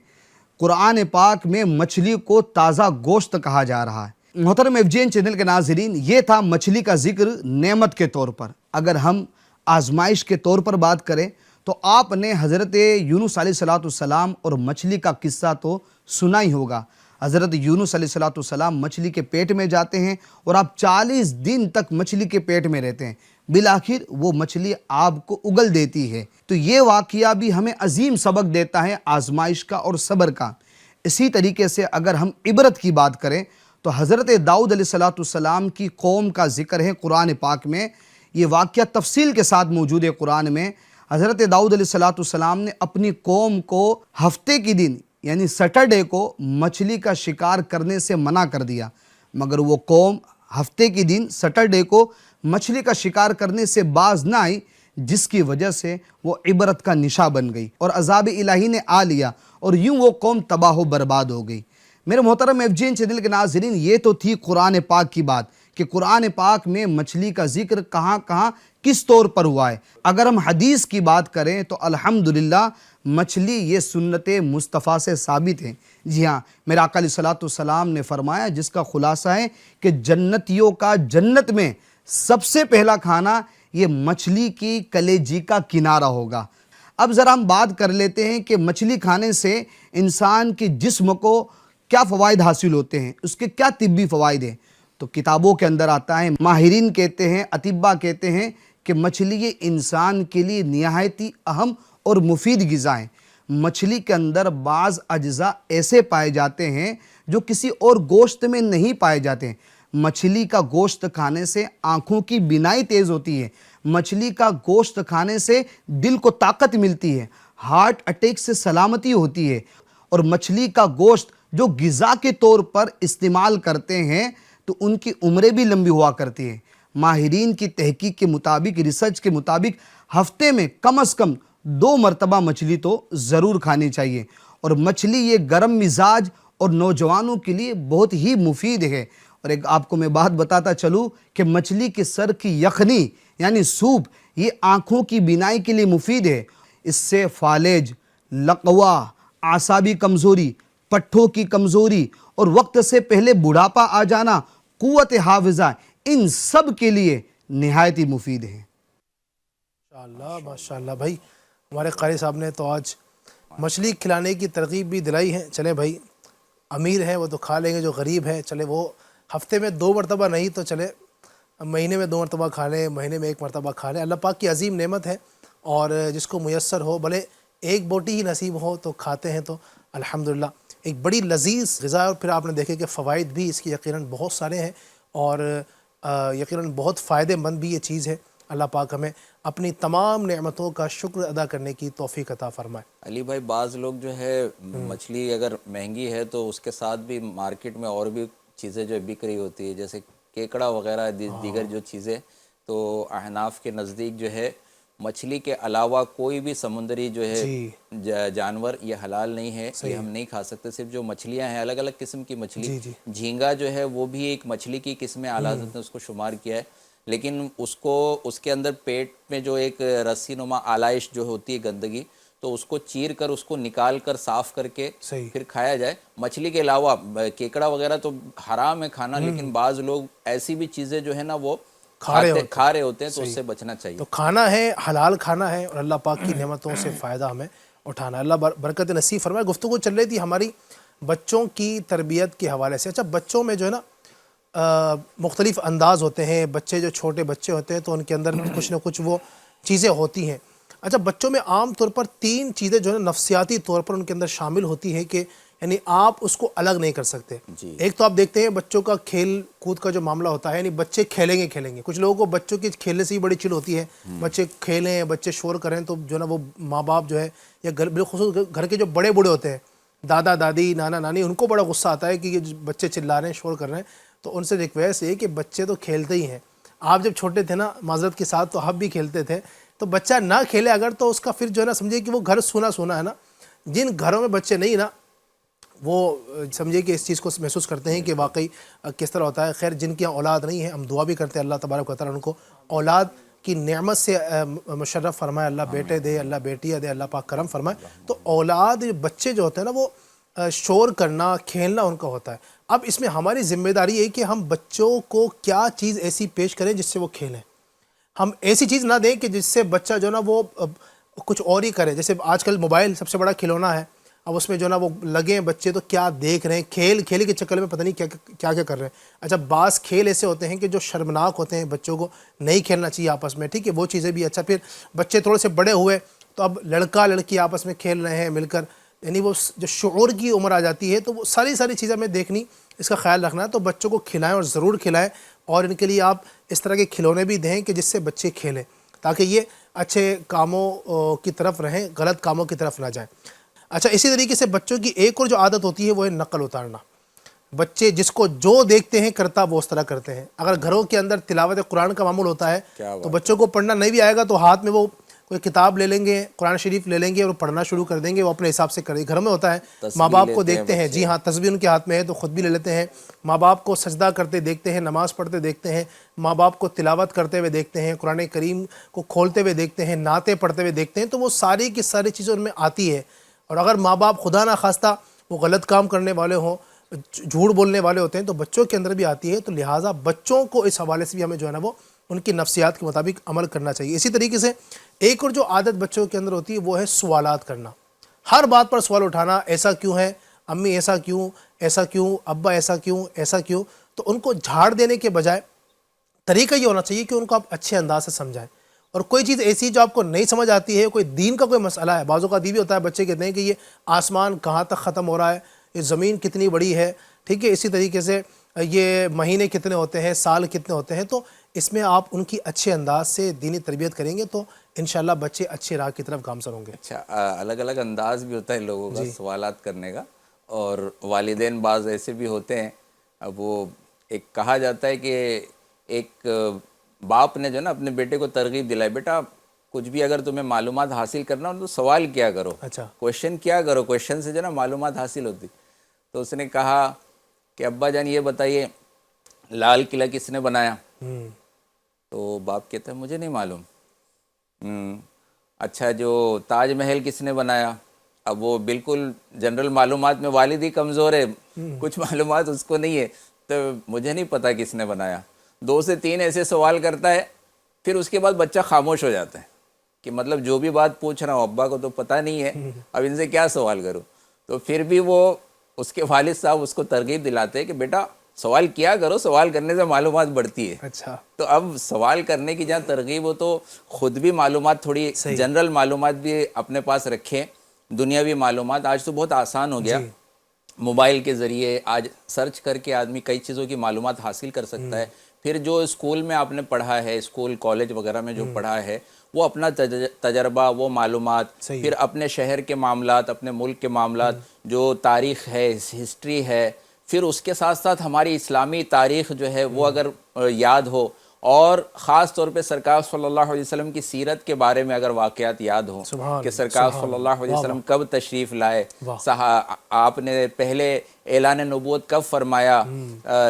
قرآن پاک میں مچھلی کو تازہ گوشت کہا جا رہا ہے۔ محترم FGN چینل کے ناظرین، یہ تھا مچھلی کا ذکر نعمت کے طور پر۔ اگر ہم آزمائش کے طور پر بات کریں تو آپ نے حضرت یونس علیہ السلام اور مچھلی کا قصہ تو سنا ہی ہوگا۔ حضرت یونس علیہ السلام مچھلی کے پیٹ میں جاتے ہیں اور آپ 40 دن تک مچھلی کے پیٹ میں رہتے ہیں، بالآخر وہ مچھلی آپ کو اگل دیتی ہے۔ تو یہ واقعہ بھی ہمیں عظیم سبق دیتا ہے آزمائش کا اور صبر کا۔ اسی طریقے سے اگر ہم عبرت کی بات کریں تو حضرت داؤد علیہ السلام کی قوم کا ذکر ہے قرآن پاک میں۔ یہ واقعہ تفصیل کے ساتھ موجود ہے قرآن میں۔ حضرت داؤد علیہ السلام نے اپنی قوم کو ہفتے کی دن یعنی سیٹرڈے کو مچھلی کا شکار کرنے سے منع کر دیا، مگر وہ قوم ہفتے کی دن سیٹرڈے کو مچھلی کا شکار کرنے سے باز نہ آئی، جس کی وجہ سے وہ عبرت کا نشاں بن گئی اور عذاب الہی نے آ لیا اور یوں وہ قوم تباہ و برباد ہو گئی۔ میرے محترم FGN چینل کے ناظرین، یہ تو تھی قرآن پاک کی بات کہ قرآن پاک میں مچھلی کا ذکر کہاں کہاں کس طور پر ہوا ہے۔ اگر ہم حدیث کی بات کریں تو الحمدللہ مچھلی یہ سنت مصطفیٰ سے ثابت ہے۔ جی ہاں، میرے آقا علیہ السلام نے فرمایا، جس کا خلاصہ ہے کہ جنتیوں کا جنت میں سب سے پہلا کھانا یہ مچھلی کی کلیجی کا کنارہ ہوگا۔ اب ذرا ہم بات کر لیتے ہیں کہ مچھلی کھانے سے انسان کے جسم کو کیا فوائد حاصل ہوتے ہیں، اس کے کیا طبی فوائد ہیں۔ تو کتابوں کے اندر آتا ہے، ماہرین کہتے ہیں، اطباء کہتے ہیں کہ مچھلی یہ انسان کے لیے نہایت ہی اہم اور مفید غذا ہے۔ مچھلی کے اندر بعض اجزاء ایسے پائے جاتے ہیں جو کسی اور گوشت میں نہیں پائے جاتے ہیں۔ مچھلی کا گوشت کھانے سے آنکھوں کی بینائی تیز ہوتی ہے، مچھلی کا گوشت کھانے سے دل کو طاقت ملتی ہے، ہارٹ اٹیک سے سلامتی ہوتی ہے، اور مچھلی کا گوشت جو غذا کے طور پر استعمال کرتے ہیں تو ان کی عمریں بھی لمبی ہوا کرتی ہیں۔ ماہرین کی تحقیق کے مطابق، ریسرچ کے مطابق، ہفتے میں کم از کم 2 مرتبہ مچھلی تو ضرور کھانی چاہیے، اور مچھلی یہ گرم مزاج اور نوجوانوں کے لیے بہت ہی مفید ہے۔ اور ایک آپ کو میں بات بتاتا چلوں کہ مچھلی کے سر کی یخنی یعنی سوپ یہ آنکھوں کی بینائی کے لیے مفید ہے۔ اس سے فالج، لقوا، اعصابی کمزوری، پٹھوں کی کمزوری اور وقت سے پہلے بڑھاپا آ جانا، قوت حافظہ، ان سب کے لیے نہایت ہی مفید ہے۔ ماشاءاللہ بھائی، ہمارے قاری صاحب نے تو آج مچھلی کھلانے کی ترغیب بھی دلائی ہے۔ چلے بھائی، امیر ہیں وہ تو کھا لیں گے، جو غریب ہے چلے وہ ہفتے میں 2 مرتبہ نہیں تو چلے مہینے میں 2 مرتبہ کھا لیں، مہینے میں 1 مرتبہ کھا لیں۔ اللہ پاک کی عظیم نعمت ہے، اور جس کو میسر ہو، بھلے 1 بوٹی ہی نصیب ہو تو کھاتے ہیں تو الحمدللہ ایک بڑی لذیذ غذا ہے۔ اور پھر آپ نے دیکھے کہ فوائد بھی اس کی یقیناً بہت سارے ہیں، اور یقیناً بہت فائدہ مند بھی یہ چیز ہے۔ اللہ پاک ہمیں اپنی تمام نعمتوں کا شکر ادا کرنے کی توفیق عطا فرمائے۔ علی بھائی، بعض لوگ جو ہے مچھلی اگر مہنگی ہے تو اس کے ساتھ بھی مارکیٹ میں اور بھی چیزیں جو بک رہی ہوتی ہے، جیسے کیکڑا وغیرہ دیگر جو چیزیں، تو احناف کے نزدیک جو ہے مچھلی کے علاوہ کوئی بھی سمندری جو ہے جانور یہ حلال نہیں ہے، یہ ہم نہیں کھا سکتے۔ صرف جو مچھلیاں ہیں، الگ الگ قسم کی مچھلی، جھینگا جو ہے وہ بھی ایک مچھلی کی قسم ہے، اعلیٰ حضرت نے اس کو شمار کیا ہے، لیکن اس کے اندر پیٹ میں جو ایک رسی نما آلائش جو ہوتی ہے گندگی، تو اس کو چیر کر اس کو نکال کر صاف کر کے پھر کھایا جائے۔ مچھلی کے علاوہ کیکڑا وغیرہ تو حرام ہے کھانا، لیکن بعض لوگ ایسی بھی چیزیں جو ہے نا وہ کھا رہے ہوتے ہیں، تو اس سے بچنا چاہیے۔ تو کھانا ہے، حلال کھانا ہے، اور اللہ پاک کی نعمتوں سے فائدہ ہمیں اٹھانا ہے۔ اللہ برکت نصیب فرمائے۔ گفتگو چل رہی تھی ہماری بچوں کی تربیت کے حوالے سے۔ اچھا، بچوں میں جو ہے نا مختلف انداز ہوتے ہیں، بچے جو چھوٹے بچے ہوتے ہیں تو ان کے اندر کچھ نہ کچھ وہ چیزیں ہوتی ہیں۔ اچھا، بچوں میں عام طور پر 3 چیزیں جو ہے نفسیاتی طور پر ان کے اندر شامل ہوتی ہیں کہ یعنی آپ اس کو الگ نہیں کر سکتے۔ ایک تو آپ دیکھتے ہیں بچوں کا کھیل کود کا جو معاملہ ہوتا ہے، یعنی بچے کھیلیں گے۔ کچھ لوگوں کو بچوں کی کھیلنے سے ہی بڑی چل ہوتی ہے، بچے کھیلیں، بچے شور کریں تو جو ہے نا وہ ماں باپ جو ہے یا بالخصوص گھر کے جو بڑے ہوتے ہیں، دادا دادی، نانا نانی، ان کو بڑا غصہ آتا ہے کہ یہ بچے چلا رہے ہیں، شور کر رہے ہیں۔ تو ان سے ریکویسٹ ہے کہ بچے تو کھیلتے ہی ہیں۔ آپ جب چھوٹے تھے نا، معذرت کے ساتھ، تو آپ بھی کھیلتے تھے، تو بچہ نہ کھیلے اگر تو اس کا پھر جو ہے نا سمجھے کہ وہ گھر سونا ہے نا۔ جن گھروں میں بچے نہیں نا، وہ سمجھے کہ اس چیز کو محسوس کرتے ہیں کہ واقعی کس طرح ہوتا ہے۔ خیر، جن کی اولاد نہیں ہے، ہم دعا بھی کرتے ہیں اللہ تبارک و تعالیٰ ان کو اولاد کی نعمت سے مشرف فرمائے، اللہ بیٹے دے، اللہ بیٹیاں دے، اللہ پاک کرم فرمائے۔ تو اولاد، بچے جو ہوتے ہیں نا، وہ شور کرنا، کھیلنا ان کا ہوتا ہے. اب اس میں ہماری ذمہ داری ہے کہ ہم بچوں کو کیا چیز ایسی پیش کریں جس سے وہ کھیلیں. ہم ایسی چیز نہ دیں کہ جس سے بچہ جو نا وہ کچھ اور ہی کرے. جیسے آج کل موبائل سب سے بڑا کھلونا ہے. اب اس میں جو نا وہ لگے بچے تو کیا دیکھ رہے ہیں، کھیل کے چکر میں پتہ نہیں کیا کر رہے ہیں. اچھا بعض کھیل ایسے ہوتے ہیں کہ جو شرمناک ہوتے ہیں، بچوں کو نہیں کھیلنا چاہیے آپس میں، ٹھیک ہے، وہ چیزیں بھی. اچھا پھر بچے تھوڑے سے بڑے ہوئے تو اب لڑکا لڑکی آپس میں کھیل رہے ہیں مل کر، یعنی وہ جو شعور کی عمر آ جاتی ہے تو وہ ساری چیزیں ہمیں دیکھنی، اس کا خیال رکھنا ہے. تو بچوں کو کھلائیں اور ضرور کھلائیں، اور ان کے لیے آپ اس طرح کے کھلونے بھی دیں کہ جس سے بچے کھیلیں، تاکہ یہ اچھے کاموں کی طرف رہیں، غلط کاموں کی طرف نہ جائیں. اچھا اسی طریقے سے بچوں کی ایک اور جو عادت ہوتی ہے وہ ہے نقل اتارنا. بچے جس کو جو دیکھتے ہیں کرتا وہ اس طرح کرتے ہیں. اگر گھروں کے اندر تلاوت قرآن کا معمول ہوتا ہے تو بچوں کو پڑھنا نہیں بھی آئے گا تو ہاتھ میں وہ کوئی کتاب لے لیں گے، قرآن شریف لے لیں گے اور پڑھنا شروع کر دیں گے. وہ اپنے حساب سے کریں گے. گھروں میں ہوتا ہے ماں باپ کو دیکھتے ہیں، جی ہاں تسبیح ان کے ہاتھ میں ہے تو خود بھی لے لیتے ہیں. ماں باپ کو سجدہ کرتے دیکھتے ہیں، نماز پڑھتے دیکھتے ہیں، ماں باپ کو تلاوت کرتے ہوئے دیکھتے ہیں، قرآن کریم کو کھولتے ہوئے دیکھتے ہیں، نعتیں پڑھتے ہوئے دیکھتے ہیں. تو وہ ساری کی ساری چیزیں ان میں آتی ہے. اور اگر ماں باپ خدا نہ خواستہ وہ غلط کام کرنے والے ہوں، جھوٹ بولنے والے ہوتے ہیں تو بچوں کے اندر بھی آتی ہے. تو لہٰذا بچوں کو اس حوالے سے بھی ہمیں جو ہے نا وہ ان کی نفسیات کے مطابق عمل کرنا چاہیے. اسی طریقے سے ایک اور جو عادت بچوں کے اندر ہوتی ہے وہ ہے سوالات کرنا. ہر بات پر سوال اٹھانا، ایسا کیوں ہے امی، ایسا کیوں ابا، ایسا کیوں. تو ان کو جھاڑ دینے کے بجائے طریقہ یہ ہونا چاہیے کہ ان کو آپ اچھے انداز سے سمجھائیں. اور کوئی چیز ایسی جو آپ کو نہیں سمجھ آتی ہے، کوئی دین کا کوئی مسئلہ ہے، بعضوں کا بھی ہوتا ہے، بچے کہتے ہیں کہ یہ آسمان کہاں تک ختم ہو رہا ہے، یہ زمین کتنی بڑی ہے، ٹھیک ہے، اسی طریقے سے یہ مہینے کتنے ہوتے ہیں، سال کتنے ہوتے ہیں. تو اس میں آپ ان کی اچھے انداز سے دینی تربیت کریں گے تو انشاءاللہ بچے اچھے راہ کی طرف گامزن ہوں گے. اچھا الگ الگ انداز بھی ہوتا ہے لوگوں کا سوالات کرنے کا، اور والدین بعض ایسے بھی ہوتے ہیں. اب وہ ایک کہا جاتا ہے کہ ایک باپ نے جو نا اپنے بیٹے کو ترغیب دلائی، بیٹا کچھ بھی اگر تمہیں معلومات حاصل کرنا ہو تو سوال کیا کرو، اچھا کویشچن کیا کرو، کویشچن سے جو نا معلومات حاصل ہوتی. تو اس نے کہا کہ ابا جان یہ بتائیے لال قلعہ کس نے بنایا؟ تو باپ کہتا ہے مجھے نہیں معلوم. اچھا جو تاج محل کس نے بنایا؟ اب وہ بالکل جنرل معلومات میں والد ہی کمزور ہے، کچھ معلومات اس کو نہیں ہے، تو مجھے نہیں پتا کس نے بنایا. 2 سے 3 ایسے سوال کرتا ہے، پھر اس کے بعد بچہ خاموش ہو جاتا ہے کہ مطلب جو بھی بات پوچھ رہا ہوں ابا کو تو پتہ نہیں ہے، اب ان سے کیا سوال کروں. تو پھر بھی وہ اس کے والد صاحب اس کو ترغیب دلاتے ہیں کہ بیٹا سوال کیا کرو، سوال کرنے سے معلومات بڑھتی ہے. اچھا تو اب سوال کرنے کی جہاں ترغیب ہو تو خود بھی معلومات تھوڑی جنرل معلومات بھی اپنے پاس رکھیں. دنیاوی معلومات آج تو بہت آسان ہو گیا، موبائل کے ذریعے آج سرچ کر کے آدمی کئی چیزوں کی معلومات حاصل کر سکتا ہے. پھر جو اسکول میں آپ نے پڑھا ہے، اسکول کالج وغیرہ میں جو پڑھا ہے، وہ اپنا تجربہ، وہ معلومات، پھر اپنے شہر کے معاملات، اپنے ملک کے معاملات، جو تاریخ ہے، ہسٹری ہے، پھر اس کے ساتھ ساتھ ہماری اسلامی تاریخ جو ہے وہ اگر یاد ہو، اور خاص طور پہ سرکار صلی اللہ علیہ وسلم کی سیرت کے بارے میں اگر واقعات یاد ہوں کہ سرکار صلی اللہ علیہ وسلم کب تشریف لائے، آپ نے پہلے اعلان نبوت کب فرمایا،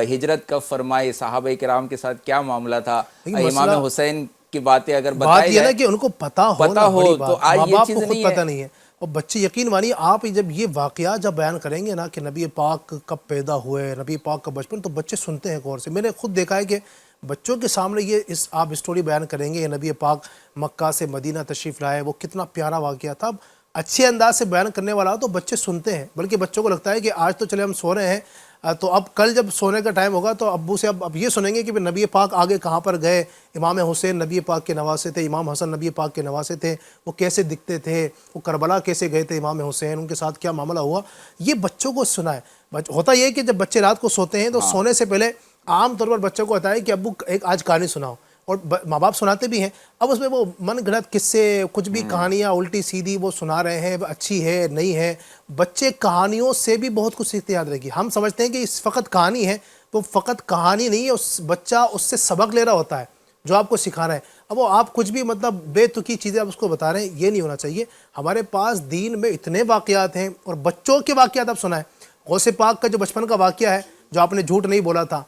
ہجرت کب فرمائی، صحابہ کرام کے ساتھ کیا معاملہ تھا، امام حسین کی باتیں اگر بتائی جائے کہ ان کو پتہ ہو تو آج یہ چیز نہیں ہے. اور بچے یقین مانیے آپ جب یہ واقعات جب بیان کریں گے نا کہ نبی پاک کب پیدا ہوئے، نبی پاک کا بچپن، تو بچے سنتے ہیں غور سے. میں نے خود دیکھا ہے کہ بچوں کے سامنے یہ آپ اسٹوری بیان کریں گے، نبی پاک مکہ سے مدینہ تشریف لائے، وہ کتنا پیارا واقعہ تھا. اب اچھے انداز سے بیان کرنے والا تو بچے سنتے ہیں، بلکہ بچوں کو لگتا ہے کہ آج تو چلے ہم سو رہے ہیں تو اب کل جب سونے کا ٹائم ہوگا تو ابو سے اب یہ سنیں گے کہ نبی پاک آگے کہاں پر گئے، امام حسین نبی پاک کے نواسے تھے، امام حسن نبی پاک کے نواسے تھے، وہ کیسے دکھتے تھے، وہ کربلا کیسے گئے تھے امام حسین، ان کے ساتھ کیا معاملہ ہوا. یہ بچوں کو سنا ہے. ہوتا یہ ہے کہ جب بچے رات کو سوتے ہیں تو سونے سے پہلے عام طور پر بچوں کو ہوتا ہے کہ ابو ایک آج کہانی سناؤ، اور ماں باپ سناتے بھی ہیں. اب اس میں وہ من گھڑت قصے، کچھ بھی کہانیاں الٹی سیدھی وہ سنا رہے ہیں، اچھی ہے نہیں ہے. بچے کہانیوں سے بھی بہت کچھ سیکھتے، یاد رکھیے. ہم سمجھتے ہیں کہ اس فقط کہانی ہے، وہ فقط کہانی نہیں ہے، بچہ اس سے سبق لے رہا ہوتا ہے جو آپ کو سکھا رہا ہے. اب وہ آپ کچھ بھی مطلب بے تکی چیزیں آپ اس کو بتا رہے ہیں، یہ نہیں ہونا چاہیے. ہمارے پاس دین میں اتنے واقعات ہیں، اور بچوں کے واقعات آپ سنائیں. غوث پاک کا جو بچپن کا واقعہ ہے، جو آپ نے جھوٹ نہیں بولا تھا،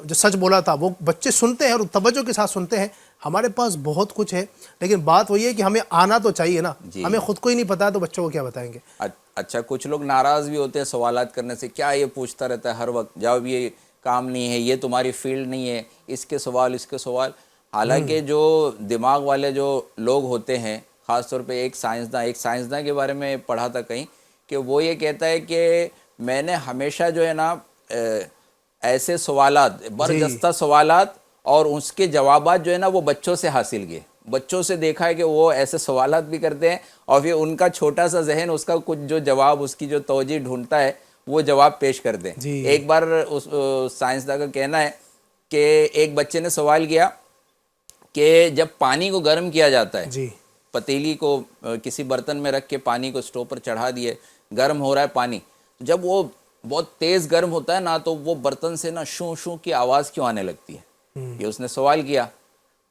جو سچ بولا تھا، وہ بچے سنتے ہیں اور توجہ کے ساتھ سنتے ہیں. ہمارے پاس بہت کچھ ہے، لیکن بات وہی ہے کہ ہمیں آنا تو چاہیے نا، ہمیں خود کو ہی نہیں پتا تو بچوں کو کیا بتائیں گے. اچھا کچھ لوگ ناراض بھی ہوتے ہیں سوالات کرنے سے، کیا یہ پوچھتا رہتا ہے ہر وقت، جب یہ کام نہیں ہے، یہ تمہاری فیلڈ نہیں ہے، اس کے سوال. حالانکہ جو دماغ والے جو لوگ ہوتے ہیں، خاص طور پہ ایک سائنسداں کے بارے میں پڑھا تھا کہیں کہ وہ یہ کہتا ہے کہ میں نے ہمیشہ جو ہے نا ایسے سوالات، برجستہ سوالات اور اس کے جوابات جو ہے نا وہ بچوں سے حاصل کیے. بچوں سے دیکھا ہے کہ وہ ایسے سوالات بھی کرتے ہیں اور پھر ان کا چھوٹا سا ذہن اس کا کچھ جو جواب، اس کی جو توجہ ڈھونڈتا ہے وہ جواب پیش کرتے ہیں. ایک بار اس سائنسداں کا کہنا ہے کہ ایک بچے نے سوال کیا کہ جب پانی کو گرم کیا جاتا ہے، پتیلی کو کسی برتن میں رکھ کے پانی کو اسٹوو پر چڑھا دیے، گرم ہو رہا ہے پانی، جب وہ بہت تیز گرم ہوتا ہے نا تو وہ برتن سے نا شوں شوں کی آواز کیوں آنے لگتی ہے. یہ اس نے سوال کیا.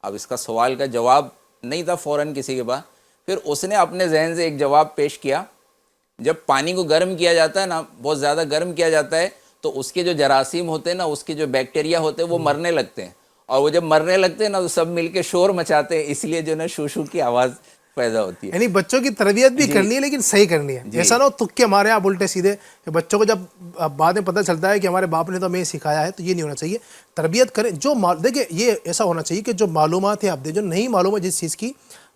اب اس کا سوال کا جواب نہیں تھا فوراً کسی کے پاس. پھر اس نے اپنے ذہن سے ایک جواب پیش کیا، جب پانی کو گرم کیا جاتا ہے نا، بہت زیادہ گرم کیا جاتا ہے تو اس کے جو جراثیم ہوتے ہیں نا، اس کے جو بیکٹیریا ہوتے ہیں وہ مرنے لگتے ہیں، اور وہ جب مرنے لگتے ہیں نا تو سب مل کے شور مچاتے ہیں، اس لیے جو ہے نا شو شو کی آواز پیدا ہوتی ہے. یعنی بچوں کی تربیت بھی کرنی ہے لیکن صحیح کرنی ہے. ایسا نہ ہو تکے ہمارے آپ الٹے سیدھے، کہ بچوں کو جب بعد میں پتہ چلتا ہے کہ ہمارے باپ نے تو ہمیں سکھایا ہے، تو یہ نہیں ہونا چاہیے. تربیت کریں. جو دیکھیں یہ ایسا ہونا چاہیے کہ جو معلومات ہیں آپ دیں، جو نہیں معلوم ہے جس چیز کی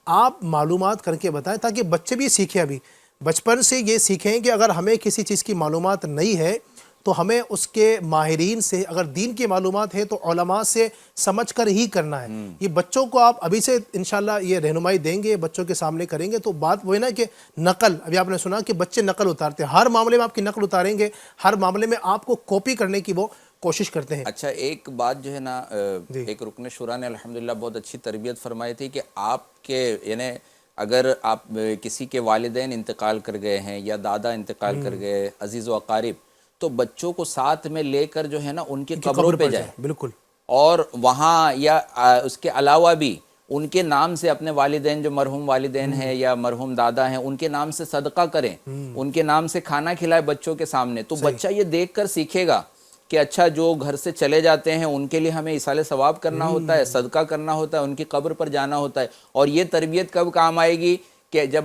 آپ معلومات کر کے بتائیں، تاکہ بچے بھی سیکھیں. ابھی بچپن سے یہ سیکھیں کہ اگر ہمیں کسی چیز کی معلومات نہیں ہے تو ہمیں اس کے ماہرین سے، اگر دین کی معلومات ہے تو علماء سے سمجھ کر ہی کرنا ہے. یہ بچوں کو آپ ابھی سے انشاءاللہ یہ رہنمائی دیں گے، بچوں کے سامنے کریں گے تو بات وہ ہے نا کہ نقل، ابھی آپ نے سنا کہ بچے نقل اتارتے ہیں، ہر معاملے میں آپ کی نقل اتاریں گے، ہر معاملے میں آپ کو کاپی کرنے کی وہ کوشش کرتے ہیں. اچھا ایک بات جو ہے نا، ایک رکن شورا نے الحمدللہ بہت اچھی تربیت فرمائی تھی کہ آپ کے یعنی اگر آپ کسی کے والدین انتقال کر گئے ہیں یا دادا انتقال کر گئے، عزیز و اقارب، تو بچوں کو ساتھ میں لے کر جو ہے نا ان کی قبروں پہ جائیں. بالکل. اور وہاں یا اس کے علاوہ بھی ان کے نام سے اپنے والدین جو مرحوم والدین ہیں یا مرحوم دادا ہیں ان کے نام سے صدقہ کریں، ان کے نام سے کھانا کھلائے بچوں کے سامنے. تو بچہ یہ دیکھ کر سیکھے گا کہ اچھا جو گھر سے چلے جاتے ہیں ان کے لیے ہمیں ایصال ثواب کرنا ہوتا ہے، صدقہ کرنا ہوتا ہے، ان کی قبر پر جانا ہوتا ہے. اور یہ تربیت کب کام آئے گی کہ جب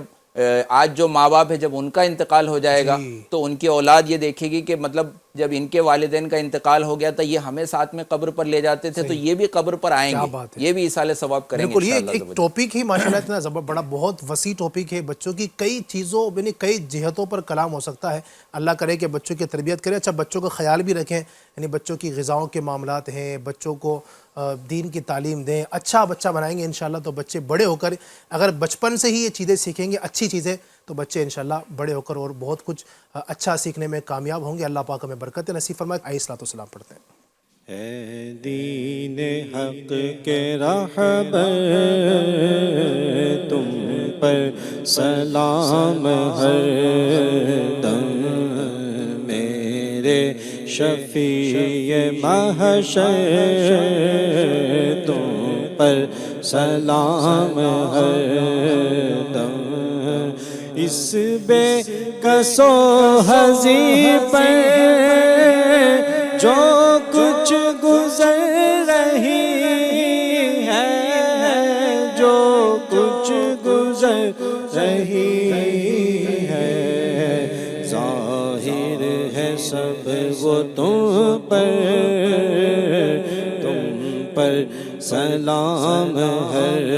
آج جو ماں باپ ہے جب ان کا انتقال ہو جائے گا تو ان کی اولاد یہ دیکھے گی کہ مطلب جب ان کے والدین کا انتقال ہو گیا تھا یہ ہمیں ساتھ میں قبر پر لے جاتے تھے، تو یہ بھی قبر پر آئیں گے، یہ بھی ایصال ثواب کریں گے. بالکل. یہ ایک ٹاپک ہی ماشاءاللہ اتنا بڑا بہت وسیع ٹاپک ہے. بچوں کی کئی چیزوں یعنی کئی جہتوں پر کلام ہو سکتا ہے. اللہ کرے کہ بچوں کی تربیت کریں. اچھا بچوں کا خیال بھی رکھیں، یعنی بچوں کی غذاؤں کے معاملات ہیں، بچوں کو دین کی تعلیم دیں. اچھا بچہ بنائیں گے انشاءاللہ تو بچے بڑے ہو کر اگر بچپن سے ہی یہ چیزیں سیکھیں گے، اچھی چیزیں، تو بچے انشاءاللہ بڑے ہو کر اور بہت کچھ اچھا سیکھنے میں کامیاب ہوں گے. اللہ پاک ہمیں برکت نصیب فرمائے. علیہ الصلوۃ والسلام پڑھتے ہیں. اے دین حق کے راہبر تم پر سلام ہر دم، میرے شفیع محشر تم پر سلام ہر دم. اس بے کس و حزی پر جو کچھ گزر رہی ہے، جو کچھ گزر رہی ہے، ظاہر ہے سب وہ تم پر سلام ہر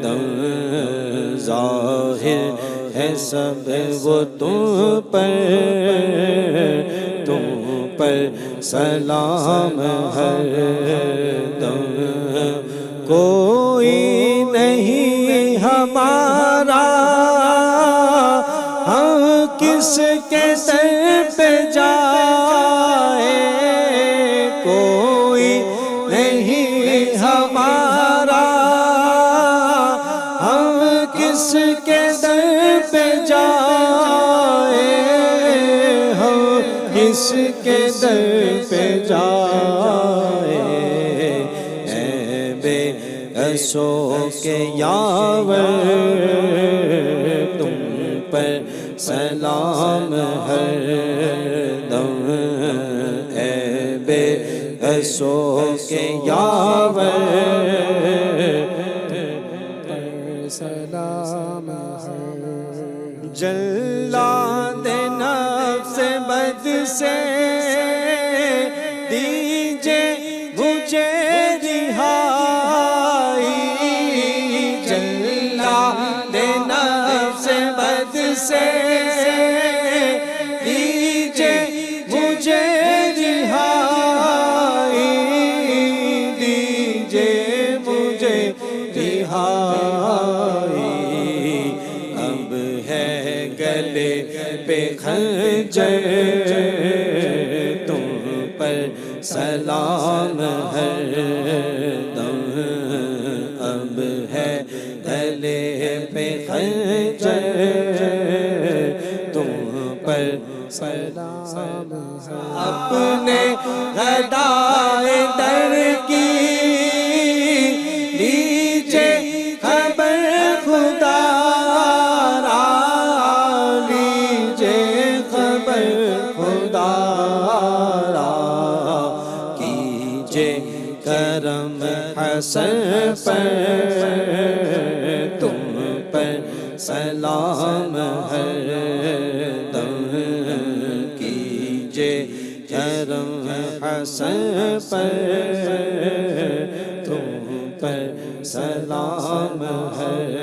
دم. ظاہر ہے سب وہ تم پر سلام ہر دم. کوئی نہیں ہمارا ہم کس کے در پہ جائے، کوئی نہیں ہمارا ہم کس کے در پہ جائے، ہم کس کے در پہ جائے. اے بے اسو کے یاور تم پر سلام ہر دم. اے بے اسو کے یاور سے دیجے مجھے رہائی جلا دینا سے بد سے دیجے مجھے رہائی دیجے مجھے رہائی اب ہے گلے پہ خنجر تم پر سلام ہر دم اب ہے گلے پہ خنجر تم پر سلام اپنے غدائے در کی لیجے خبر خدا را لیجے خبر خدا را کیجے کرم حسن پر تم پر سلام ہر دم کیجے کرم حسن پر تم پر سلام ہر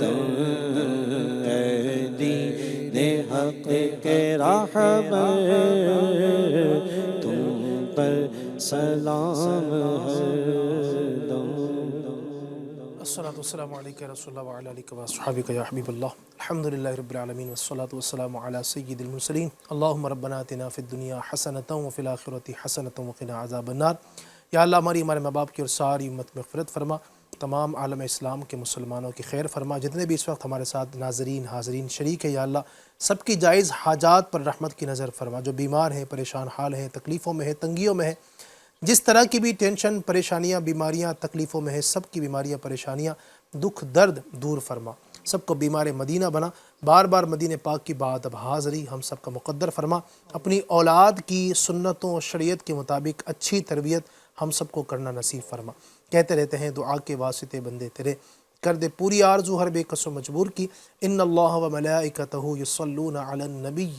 دم اے دین حق کے رہبر تم پر سلام ہر دم الصلاة والسلام علیکہ یا رسول اللہ وعلی آلکہ واصحابکہ یا حبیب اللہ الحمدللہ رب العالمین والصلاة والسلام علی سید المرسلین اللہم ربنا آتنا فی الدنیا حسنۃ وفی الآخرۃ حسنۃ وقنا عذاب النار یا اللہ ہماری ہمارے ماں باپ کی اور ساری امت میں مغفرت فرما تمام عالم اسلام کے مسلمانوں کی خیر فرما جتنے بھی اس وقت ہمارے ساتھ ناظرین حاضرین شریک ہے یا اللہ سب کی جائز حاجات پر رحمت کی نظر فرما جو بیمار ہیں پریشان حال ہیں تکلیفوں میں ہیں تنگیوں میں ہیں جس طرح کی بھی ٹینشن پریشانیاں بیماریاں تکلیفوں میں ہے سب کی بیماریاں پریشانیاں دکھ درد دور فرما سب کو بیمار مدینہ بنا بار بار مدینہ پاک کی بات اب حاضری ہم سب کا مقدر فرما اپنی اولاد کی سنتوں اور شریعت کے مطابق اچھی تربیت ہم سب کو کرنا نصیب فرما کہتے رہتے ہیں دعا کے واسطے بندے تیرے کر دے پوری آرزو ہر بے کس و مجبور کی ان اللہ و ملائکتہ یصلون علی النبی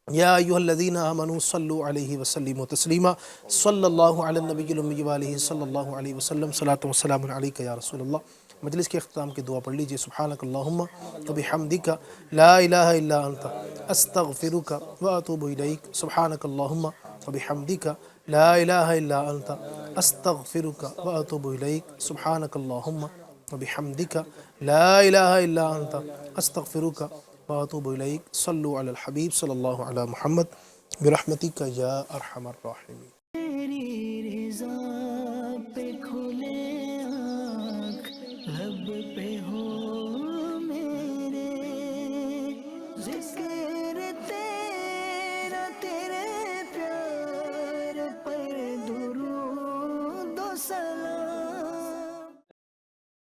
یا ایہا الذین آمنوا صلوا علیہ وسلموا تسلیما صلی اللہ علی النبی الامی وآلہ صلی اللہ علیہ وسلم صلاۃ وسلام علیکہ یا رسول اللہ مجلس کے اختتام کی دعا پڑھ لیجئے سبحانک اللہم وبحمدک لا الہ الا انت استغفرک واتوب الیک سبحانک اللہم وبحمدک لا الہ الا انت استغفرک واتوب الیک سبحانک اللہم وبحمدک لا الہ الا انت استغفرک واتوب الیک صلو علی الحبیب صلی اللہ علی محمد برحمتک یا ارحم الراحمین